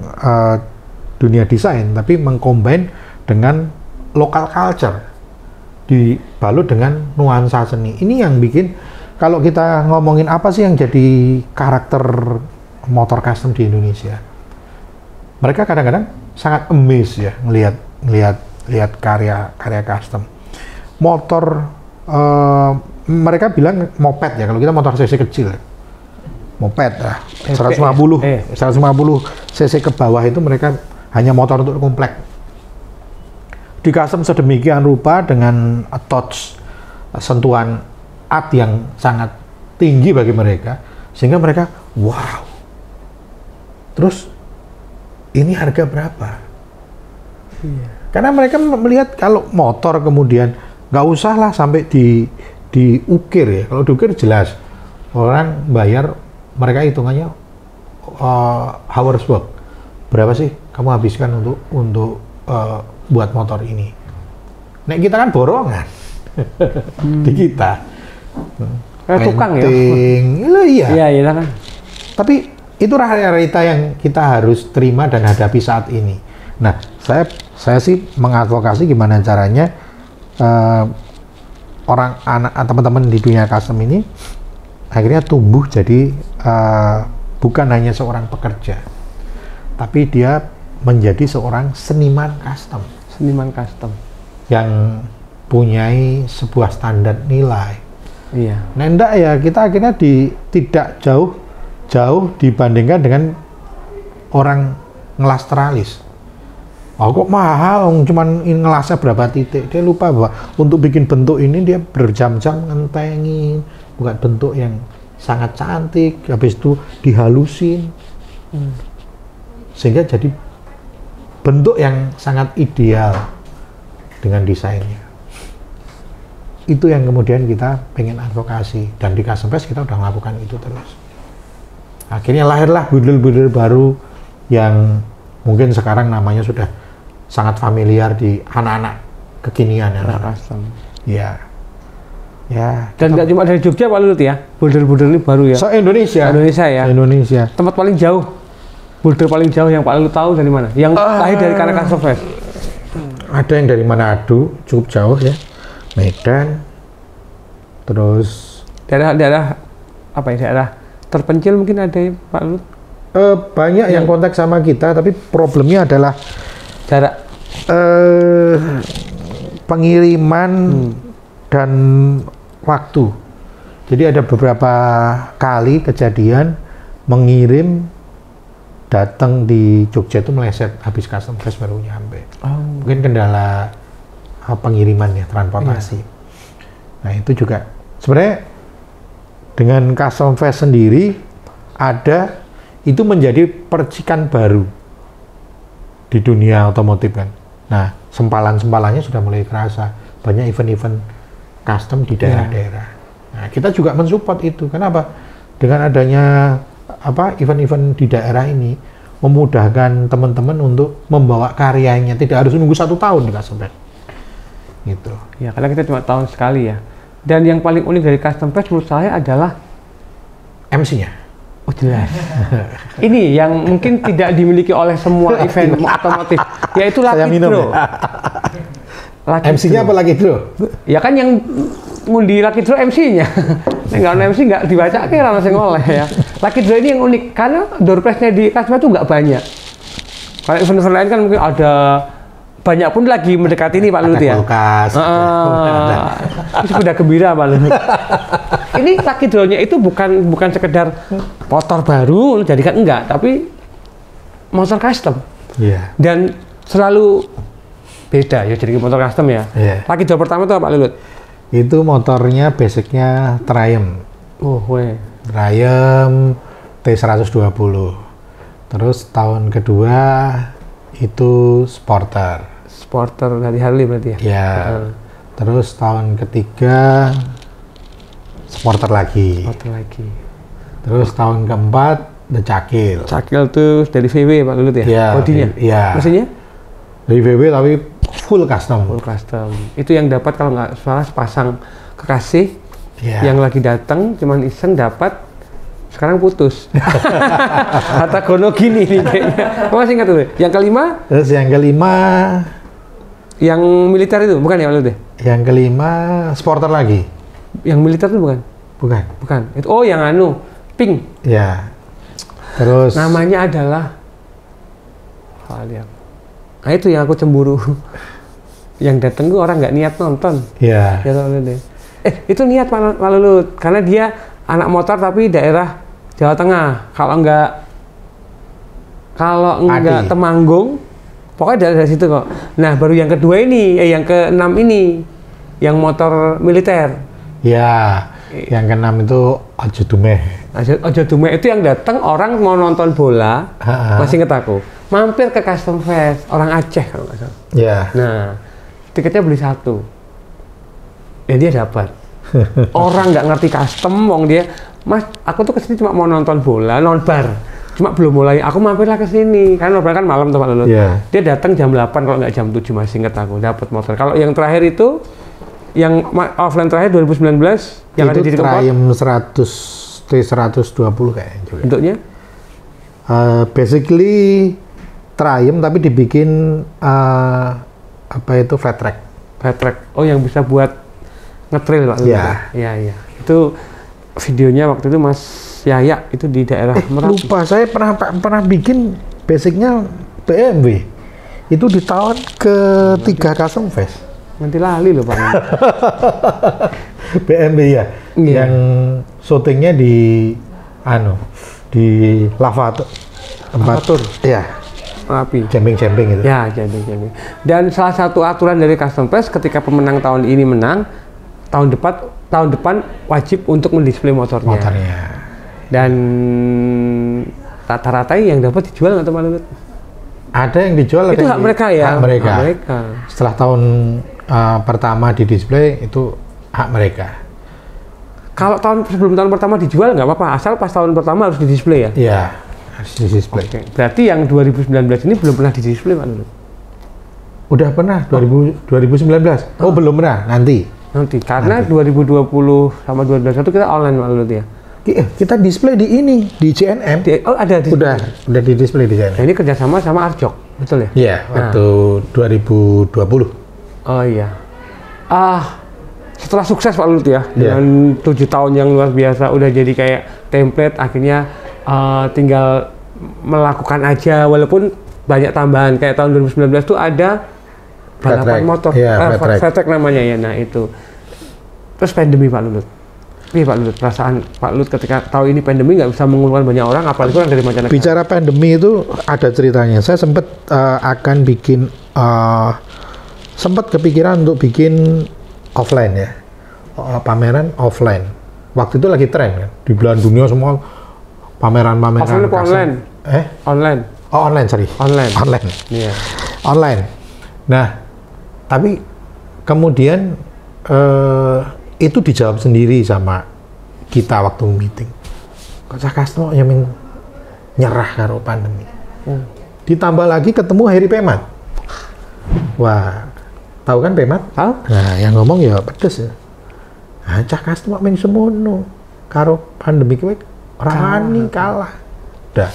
dunia desain, tapi mengcombine dengan local culture, dibalut dengan nuansa seni. Ini yang bikin, kalau kita ngomongin apa sih yang jadi karakter motor custom di Indonesia, mereka kadang-kadang sangat amazed ya ngelihat karya custom. Motor mereka bilang moped ya, kalau kita motor cc kecil, moped lah, 150 cc ke bawah itu mereka hanya motor untuk komplek. Di custom sedemikian rupa dengan touch, sentuhan art yang sangat tinggi bagi mereka, sehingga mereka wow. Terus ini harga berapa? Iya. Karena mereka melihat kalau motor kemudian nggak usah lah sampai diukir ya. Kalau diukir jelas orang bayar, mereka hitungannya hours work. Berapa sih kamu habiskan untuk buat motor ini? Nah, kita kan borongan di kita. Tukang ya. Iya kan. Tapi itu realita yang kita harus terima dan hadapi saat ini. Nah, saya sih mengadvokasi gimana caranya teman-teman di dunia custom ini akhirnya tumbuh jadi bukan hanya seorang pekerja, tapi dia menjadi seorang seniman custom. Seniman custom yang punyai sebuah standar nilai. Iya. Nah, enggak ya, kita akhirnya tidak jauh dibandingkan dengan orang ngelas teralis. Oh, kok mahal, cuman ngelasnya berapa titik. Dia lupa bahwa untuk bikin bentuk ini dia berjam-jam ngentengin, buat bentuk yang sangat cantik, habis itu dihalusin. Sehingga jadi bentuk yang sangat ideal dengan desainnya. Itu yang kemudian kita pengen advokasi, dan di Custom Fest kita udah melakukan itu terus. Akhirnya lahirlah builder-builder baru yang mungkin sekarang namanya sudah sangat familiar di anak-anak kekinian, anak-anak custom. Ya. Dan nggak cuma dari Jogja Pak Lulut ya, builder-builder ini baru ya. Indonesia ya. Indonesia. Tempat paling jauh, builder paling jauh yang Pak Lulut tahu dari mana? Yang lahir dari karya Custom Fest. Ada yang dari Manado, cukup jauh ya. Medan. Terus daerah apa ya, daerah terpencil mungkin ada ya Pak Lulut? Banyak yang kontak sama kita, tapi problemnya adalah jarak pengiriman dan waktu. Jadi ada beberapa kali kejadian mengirim, datang di Jogja itu meleset, habis Custom Fest baru nyampe. Mungkin kendala pengiriman ya, transportasi. Nah, itu juga sebenarnya dengan Custom Fest sendiri itu menjadi percikan baru di dunia otomotif kan. Nah, sempalan-sempalannya sudah mulai kerasa. Banyak event-event custom di daerah-daerah. Nah, kita juga mensupport itu. Kenapa? Dengan adanya event-event di daerah ini memudahkan teman-teman untuk membawa karyanya, tidak harus menunggu 1 tahun di Custom Fest. Gitu. Ya, karena kita cuma tahun sekali ya. Dan yang paling unik dari Custom Fest menurut saya adalah MC-nya. Oh, jelas. Ini yang mungkin tidak dimiliki oleh semua event otomotif, yaitu Lucky Draw. MC-nya apa Lucky Draw? Ya kan yang ngundi Lucky Draw MC-nya. Nggak ada MC nggak dibaca kira langsung oleh ya. Lucky Draw ini yang unik karena door prize-nya di Custom Fest itu nggak banyak. Kalau event-event lain kan mungkin ada banyak pun lagi mendekati ini Pak Lulut ya. Kulkas. Itu sudah gembira Pak Lulut. ini Lucky Draw-nya itu bukan sekedar motor baru jadikan enggak, tapi motor custom. Iya. Dan selalu beda ya jadi motor custom ya. Iya. Lucky Draw pertama itu apa Lulut? Itu motornya basicnya Triumph. Oh, weh. Triumph T120. Terus tahun kedua itu Sporter. Sporter dari Harley berarti ya? Ya. Terus tahun ketiga Sporter lagi. Sporter lagi. Terus tahun keempat The Cakil. Cakil tuh dari VW Pak Lulut ya? Iya. Bodinya? Iya. Mesinnya? Dari VW tapi full custom. Full custom. Itu yang dapat kalau nggak salah pasang kekasih Iya. yang lagi datang cuman iseng dapat, sekarang putus. Kata Gono gini nih kayaknya. Masih ingat tuh. Yang kelima? Terus yang kelima Yang militer itu bukan ya Pak Lulut ya? Yang kelima Sporter lagi. Yang militer itu bukan? Bukan. Bukan. Itu oh yang anu pink. Ya. Terus Namanya adalah Valiant. Nah itu yang aku cemburu. Yang datang tuh orang nggak niat nonton. ya. Ya Pak Lulut ya. Itu niat Pak Lulut karena dia anak motor tapi daerah Jawa Tengah. Kalau enggak Temanggung, pokoknya dari situ kok. Nah baru yang kedua ini, yang keenam ini, yang motor militer. Ya. Yang keenam itu Ojo Dumeh. Ojo Dumeh itu yang datang orang mau nonton bola, masih inget aku, mampir ke Custom Fest, orang Aceh kalau nggak salah. Ya. Nah, tiketnya beli satu, ya dia dapat. Orang nggak ngerti custom, wong dia, Mas, aku tuh kesini cuma mau nonton bola, nonbar, cuma belum mulai. Aku mampirlah ke sini, karena nonbar kan malam tuh Pak Lulut. Yeah. Dia datang jam 8 kalau nggak jam 7 masih inget aku, dapat motor. Kalau yang terakhir itu, yang offline terakhir 2019, yang ada di Kempot. Triumph 100 T120 kayaknya juga. Bentuknya? Basically Triumph tapi dibikin apa itu flat track. Flat track. Oh, yang bisa buat ngetrail Pak. Iya. Iya. Itu videonya waktu itu Mas Yaya itu di daerah Merapi. Lupa, saya pernah bikin basicnya BMW. Itu di tahun ketiga Custom Fest. Nanti lali loh Pak. BMW ya. Iya. Yang syutingnya di Lavatur. Lavatur. Iya. Merapi. Camping itu. Ya, jadi. Dan salah satu aturan dari Custom Fest ketika pemenang tahun ini menang, tahun depan wajib untuk mendisplay motornya. Dan rata-rata yang dapat dijual nggak teman-teman? Ada yang dijual. Itu hak mereka ya. Hak mereka. Hak mereka. Setelah tahun pertama di display itu hak mereka. Kalau sebelum tahun pertama dijual nggak apa-apa, asal pas tahun pertama harus di display ya. Iya, harus di display. Oke. Berarti yang 2019 ini belum pernah di display Pak Lulut? Udah pernah 2019. Oh, belum pernah, nanti. Karena 2020 sama 2021 kita online Pak Lulut ya. Kita display di JNM. Ada di Udah di display di JNM. Nah, ini kerjasama sama Arjok, betul ya? Iya, waktu 2020. Oh iya. Setelah sukses Pak Lulut ya, dengan 7 tahun yang luar biasa, udah jadi kayak template, akhirnya tinggal melakukan aja, walaupun banyak tambahan. Kayak tahun 2019 tuh ada balapan motor, flat track namanya ya. Nah itu. Terus pandemi Pak Lulut. Iya Pak Lulut, perasaan Pak Lulut ketika tahu ini pandemi nggak bisa mengumpulkan banyak orang, apalagi orang dari mancanegara. Bicara pandemi itu ada ceritanya. Saya sempat akan bikin, sempat kepikiran untuk bikin offline ya, pameran offline. Waktu itu lagi tren kan, di belahan dunia semua pameran-pameran. Offline apa online? Online. Oh online, sorry. Online. Iya. Online. Nah, tapi kemudian itu dijawab sendiri sama kita waktu meeting. Kok customer yang nyerah karo pandemi. Ditambah lagi ketemu Heri Pemat. Wah, tahu kan Pemat? Tahu. Nah, yang ngomong ya pedes ya. Nah, customer meng semono karo pandemi kowe ora wani kalah. Udah.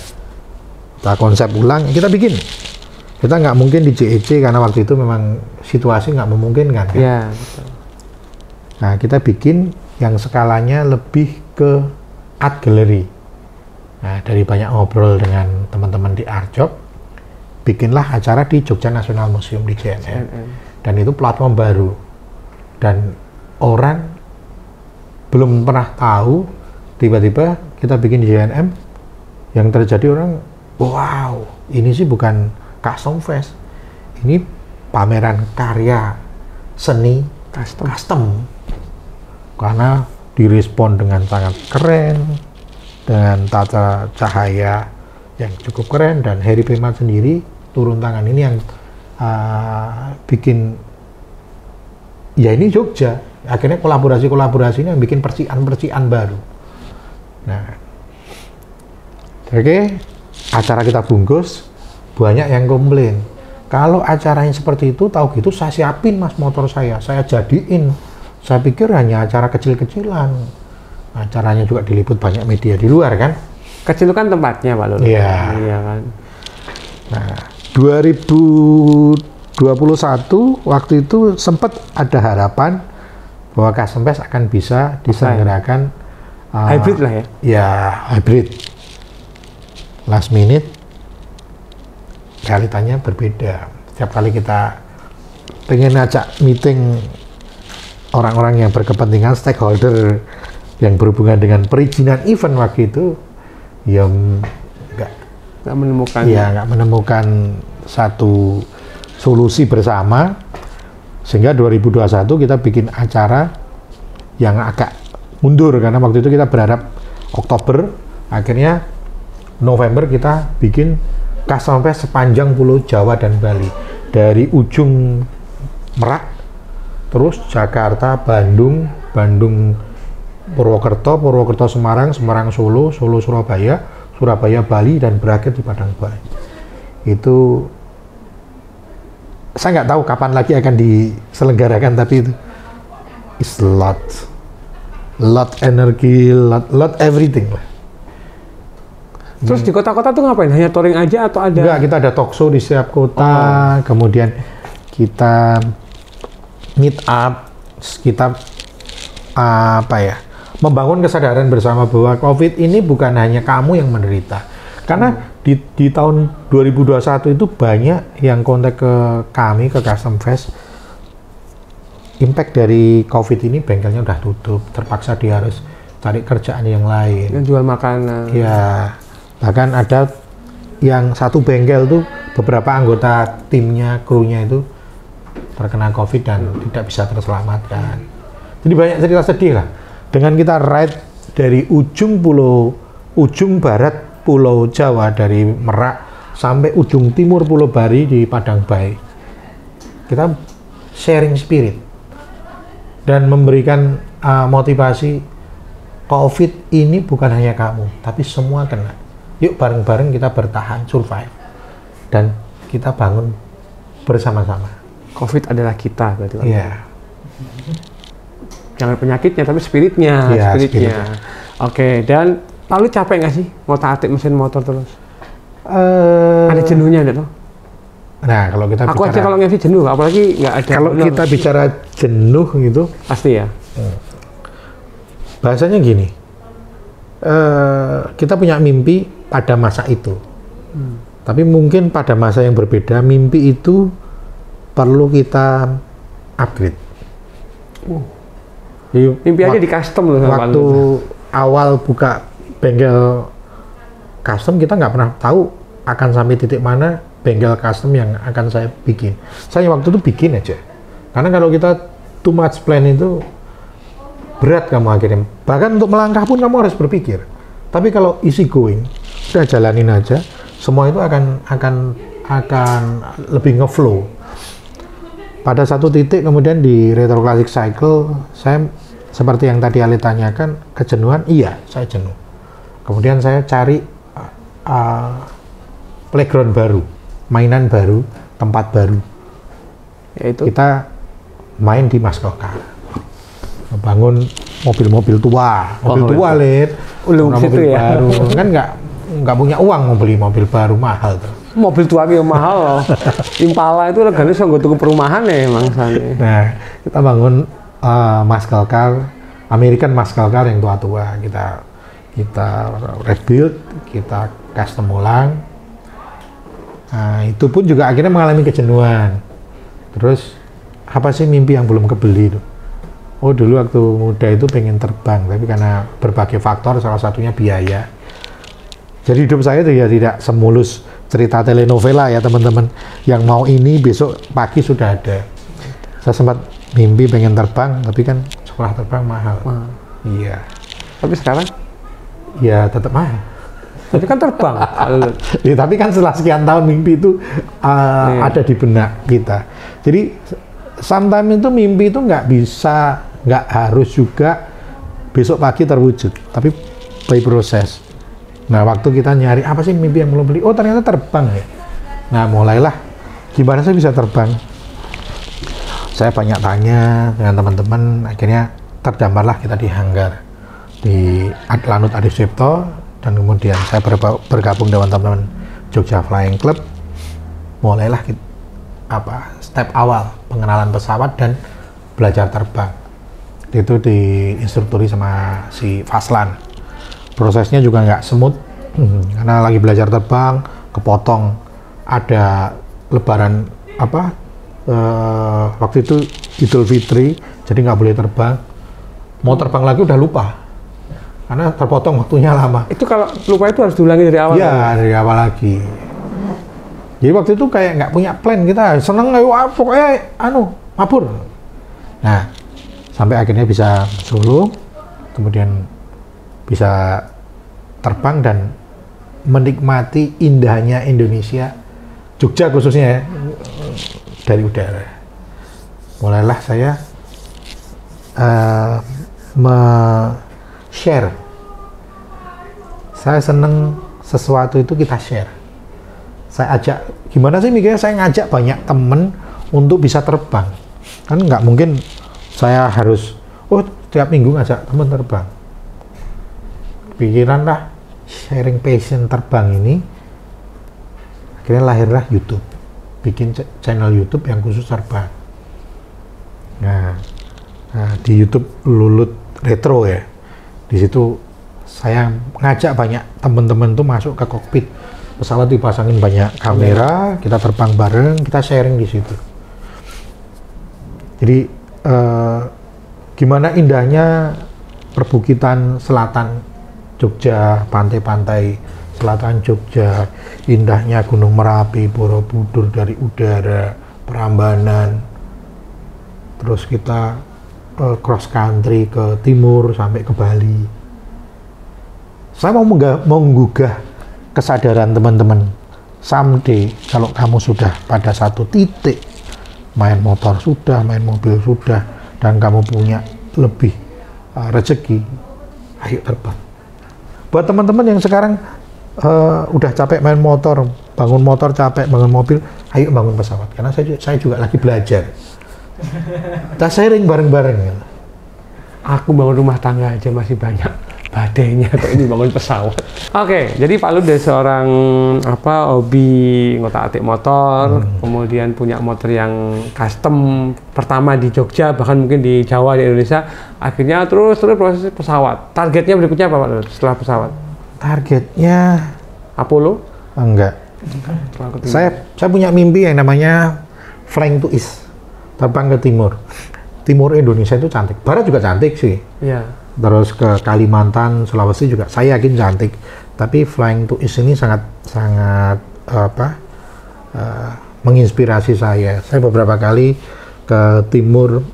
Kita konsep ulang, kita bikin. Kita nggak mungkin di JEC karena waktu itu memang situasi nggak memungkinkan kan. Iya, betul. Nah, kita bikin yang skalanya lebih ke art gallery. Nah, dari banyak ngobrol dengan teman-teman di Arjok, bikinlah acara di Jogja National Museum di JNM. Dan itu platform baru. Dan orang belum pernah tahu, tiba-tiba kita bikin di JNM, yang terjadi orang, wow, ini sih bukan custom fest, ini pameran karya seni custom. Karena direspon dengan sangat keren, dengan tata cahaya yang cukup keren, dan Harry Primat sendiri turun tangan. Ini yang bikin, ya ini Jogja. Akhirnya kolaborasi ini yang bikin percikan baru. Nah, oke, acara kita bungkus, banyak yang komplain. Kalau acaranya seperti itu, tahu gitu saya siapin mas motor saya jadiin. Saya pikir hanya acara kecil-kecilan. Acaranya juga diliput banyak media di luar kan. Kecil kan tempatnya Pak Lulu. Iya. Iya kan. Nah, 2021 waktu itu sempat ada harapan bahwa Custom Fest akan bisa diselenggarakan hybrid lah ya? Ya, hybrid. Last minute, realitanya berbeda. Setiap kali kita pengen ngajak meeting orang-orang yang berkepentingan, stakeholder yang berhubungan dengan perizinan event waktu itu, ya nggak menemukan satu solusi bersama, sehingga 2021 kita bikin acara yang agak mundur karena waktu itu kita berharap Oktober, akhirnya November kita bikin Custom Fest sepanjang Pulau Jawa dan Bali, dari ujung Merak, terus Jakarta, Bandung, Purwokerto, Semarang, Solo, Surabaya, Bali, dan berakhir di Padang Bayi. Itu saya nggak tahu kapan lagi akan diselenggarakan, tapi itu is lot energi, lot everything lah. Terus di kota-kota tuh ngapain? Hanya touring aja atau ada? Enggak, kita ada talk show di setiap kota, kemudian kita meet up, kita membangun kesadaran bersama bahwa COVID ini bukan hanya kamu yang menderita. Karena di tahun 2021 itu banyak yang kontak ke kami, ke Custom Fest. Impact dari COVID ini bengkelnya udah tutup, terpaksa dia harus cari kerjaan yang lain. Yang jual makanan. Ya, bahkan ada yang satu bengkel tuh beberapa anggota timnya, krunya itu terkena COVID dan tidak bisa terselamatkan. Jadi banyak cerita sedih lah. Dengan kita ride dari ujung barat Pulau Jawa, dari Merak sampai ujung timur Pulau Bari di Padang Bayi, kita sharing spirit dan memberikan motivasi. COVID ini bukan hanya kamu, tapi semua kena. Yuk bareng-bareng kita bertahan, survive, dan kita bangun bersama-sama. COVID adalah kita berarti. Iya. Jangan penyakitnya, tapi spiritnya. Ya, spiritnya. Oke, dan lalu capek nggak sih ngotak-atik mesin motor terus? Ada jenuhnya nggak tuh? Nah, kalau kita aku aja kalau nge-review jenuh, apalagi nggak ada. Kalau kita bicara jenuh gitu, pasti ya. Bahasanya gini, kita punya mimpi pada masa itu, tapi mungkin pada masa yang berbeda, mimpi itu perlu kita upgrade. Mimpi aja di custom loh. Waktu awal buka bengkel custom, kita nggak pernah tahu akan sampai titik mana bengkel custom yang akan saya bikin. Saya waktu itu bikin aja, karena kalau kita too much plan itu berat kamu akhirnya. Bahkan untuk melangkah pun kamu harus berpikir. Tapi kalau easy going, udah jalanin aja, semua itu akan lebih ngeflow. Pada satu titik kemudian di Retro Classic Cycle, saya seperti yang tadi Ali tanyakan, kejenuhan, iya saya jenuh. Kemudian saya cari playground baru, mainan baru, tempat baru. Yaitu kita main di Maskoka, bangun mobil-mobil tua, mobil baru, kan nggak punya uang mau beli mobil baru, mahal tuh. Mobil tua yang mahal loh. Impala itu regane sanggo tuku perumahan ya mangsane. Nah, kita bangun muscle car, American muscle car yang tua-tua, kita rebuild, kita custom ulang. Nah, itu pun juga akhirnya mengalami kejenuhan. Terus apa sih mimpi yang belum kebeli itu? Oh dulu waktu muda itu pengen terbang, tapi karena berbagai faktor, salah satunya biaya. Jadi hidup saya itu ya tidak semulus cerita telenovela ya teman-teman. Yang mau ini besok pagi sudah ada. Saya sempat mimpi pengen terbang, tapi kan sekolah terbang mahal. Iya. Tapi sekarang? Ya tetap mahal. Tapi kan terbang. Ya, tapi kan setelah sekian tahun mimpi itu ada di benak kita. Jadi sometimes itu mimpi itu nggak harus juga besok pagi terwujud, tapi by proses. Nah, waktu kita nyari apa sih mimpi yang belum beli, oh ternyata terbang ya. Nah, mulailah gimana saya bisa terbang. Saya banyak tanya dengan teman-teman, akhirnya terdamparlah kita di hanggar di Lanut Adi Sucipto, dan kemudian saya bergabung dengan teman-teman Jogja Flying Club. Mulailah step awal pengenalan pesawat dan belajar terbang. Itu diinstrukturi sama si Faslan. Prosesnya juga nggak smooth, karena lagi belajar terbang, kepotong ada lebaran waktu itu Idul Fitri, jadi nggak boleh terbang. Mau terbang lagi udah lupa, karena terpotong waktunya lama. Itu kalau lupa itu harus diulangi dari awal? Iya, dari awal lagi. Jadi waktu itu kayak nggak punya plan, kita seneng, pokoknya mabur. Nah, sampai akhirnya bisa solo, kemudian bisa terbang dan menikmati indahnya Indonesia, Jogja khususnya ya, dari udara. Mulailah saya share. Saya seneng sesuatu itu kita share. Saya ajak, gimana sih mikirnya saya ngajak banyak temen untuk bisa terbang. Kan nggak mungkin saya harus, tiap minggu ngajak temen terbang. Pikiran lah, sharing passion terbang ini, akhirnya lahirlah YouTube. Bikin channel YouTube yang khusus terbang. Nah, di YouTube Lulut Retro ya. Di situ saya ngajak banyak teman-teman tuh masuk ke kokpit pesawat, dipasangin banyak kamera, kita terbang bareng, kita sharing di situ. Jadi gimana indahnya perbukitan selatan Jogja, pantai-pantai selatan Jogja, indahnya Gunung Merapi, Borobudur dari udara, Prambanan, terus kita cross country ke timur sampai ke Bali. Saya mau menggugah kesadaran teman-teman. Someday kalau kamu sudah pada satu titik, main motor sudah, main mobil sudah, dan kamu punya lebih rezeki, ayo terbang. Buat teman-teman yang sekarang udah capek main motor, bangun motor capek, bangun mobil, ayo bangun pesawat. Karena saya juga lagi belajar. Kita sharing bareng-bareng. Ya. Aku bangun rumah tangga aja masih banyak badainya, kok ini bangun pesawat. Oke, jadi Pak Lut dari seorang hobi ngotak-atik motor, kemudian punya motor yang custom pertama di Jogja, bahkan mungkin di Jawa, di Indonesia, akhirnya terus proses pesawat. Targetnya berikutnya apa Pak Lut setelah pesawat? Targetnya Apollo? Enggak. Saya punya mimpi yang namanya Flying to East, terbang ke timur. Timur Indonesia itu cantik, barat juga cantik sih. Iya. Terus ke Kalimantan, Sulawesi juga saya yakin cantik. Tapi Flying to East ini sangat menginspirasi saya. Saya beberapa kali ke timur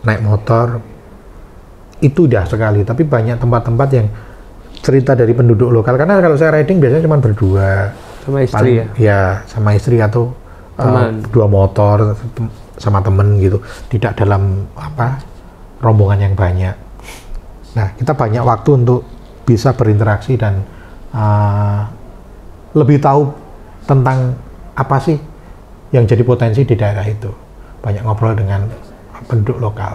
naik motor, itu indah sekali. Tapi banyak tempat-tempat yang cerita dari penduduk lokal. Karena kalau saya riding biasanya cuma berdua. Sama istri ya? Ya, sama istri atau dua motor sama temen gitu. Tidak dalam rombongan yang banyak. Nah, kita banyak waktu untuk bisa berinteraksi dan lebih tahu tentang apa sih yang jadi potensi di daerah itu. Banyak ngobrol dengan penduduk lokal.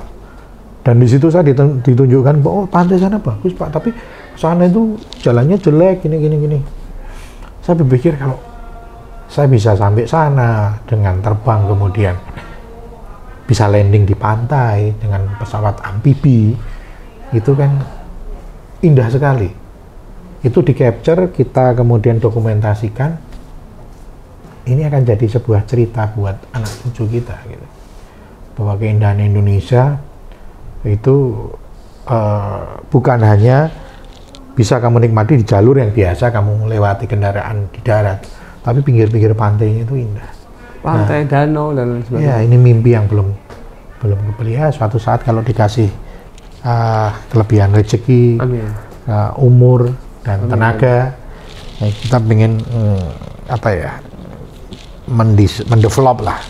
Dan di situ saya ditunjukkan, pantai sana bagus Pak, tapi sana itu jalannya jelek, gini. Saya berpikir kalau saya bisa sampai sana dengan terbang, kemudian bisa landing di pantai dengan pesawat amfibi, itu kan indah sekali. Itu di capture, kita kemudian dokumentasikan, ini akan jadi sebuah cerita buat anak cucu kita gitu. Bahwa keindahan Indonesia itu bukan hanya bisa kamu nikmati di jalur yang biasa kamu lewati kendaraan di darat, tapi pinggir-pinggir pantainya itu indah. Pantai, danau dan lain sebagainya. Ya, ini mimpi yang belum kebeli. Ya, suatu saat kalau dikasih kelebihan rezeki, Amin. Umur dan tenaga, ya kita pengen mendevelop lah,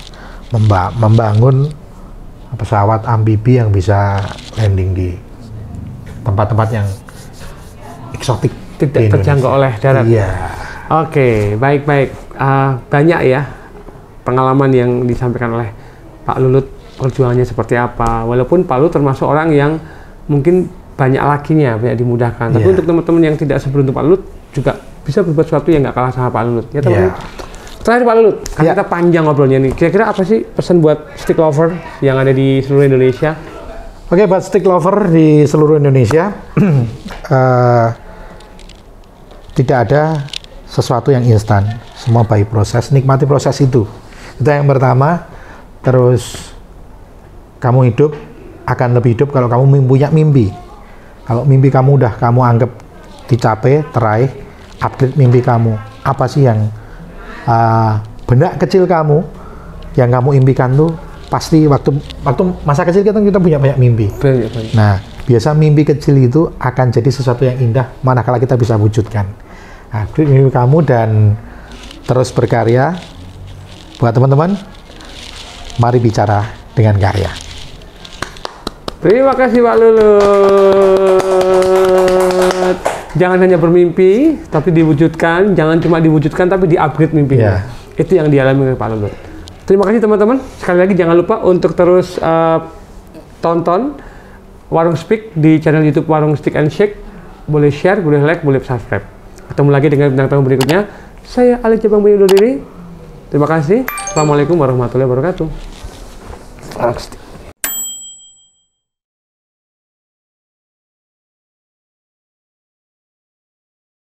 membangun pesawat amfibi yang bisa landing di tempat-tempat yang eksotik, Tidak terjangkau oleh darat. Iya. Oke, baik. Banyak ya pengalaman yang disampaikan oleh Pak Lulut, perjuangannya seperti apa. Walaupun Pak Lulut termasuk orang yang mungkin banyak lakinya, banyak dimudahkan. Tapi untuk teman-teman yang tidak seberuntung Pak Lulut juga bisa berbuat sesuatu yang nggak kalah sama Pak Lulut. Ya teman-teman. Terakhir Pak Lulut, kan kita panjang ngobrolnya nih. Kira-kira apa sih pesan buat stick lover yang ada di seluruh Indonesia? Oke, buat stick lover di seluruh Indonesia, tidak ada sesuatu yang instan. Semua by proses, nikmati proses itu. Itu yang pertama. Terus kamu hidup akan lebih hidup kalau kamu punya mimpi. Kalau mimpi kamu udah kamu anggap dicapai, teraih, upgrade mimpi kamu. Apa sih yang benak kecil kamu yang kamu impikan tuh pasti waktu masa kecil kita punya banyak mimpi. Banyak. Nah, biasa mimpi kecil itu akan jadi sesuatu yang indah manakala kita bisa wujudkan. Nah, mimpi kamu dan terus berkarya. Buat teman-teman, mari bicara dengan karya. Terima kasih Pak Lulut. Jangan hanya bermimpi, tapi diwujudkan. Jangan cuma diwujudkan, tapi di-upgrade mimpinya. Itu yang dialami oleh Pak Lulut. Terima kasih teman-teman. Sekali lagi jangan lupa untuk terus tonton Warung Speak di channel YouTube Warung Stick and Shake. Boleh share, boleh like, boleh subscribe. Ketemu lagi dengan bintang tamu berikutnya. Saya Ali Cabang Bayu undur diri. Terima kasih. Assalamualaikum warahmatullahi wabarakatuh.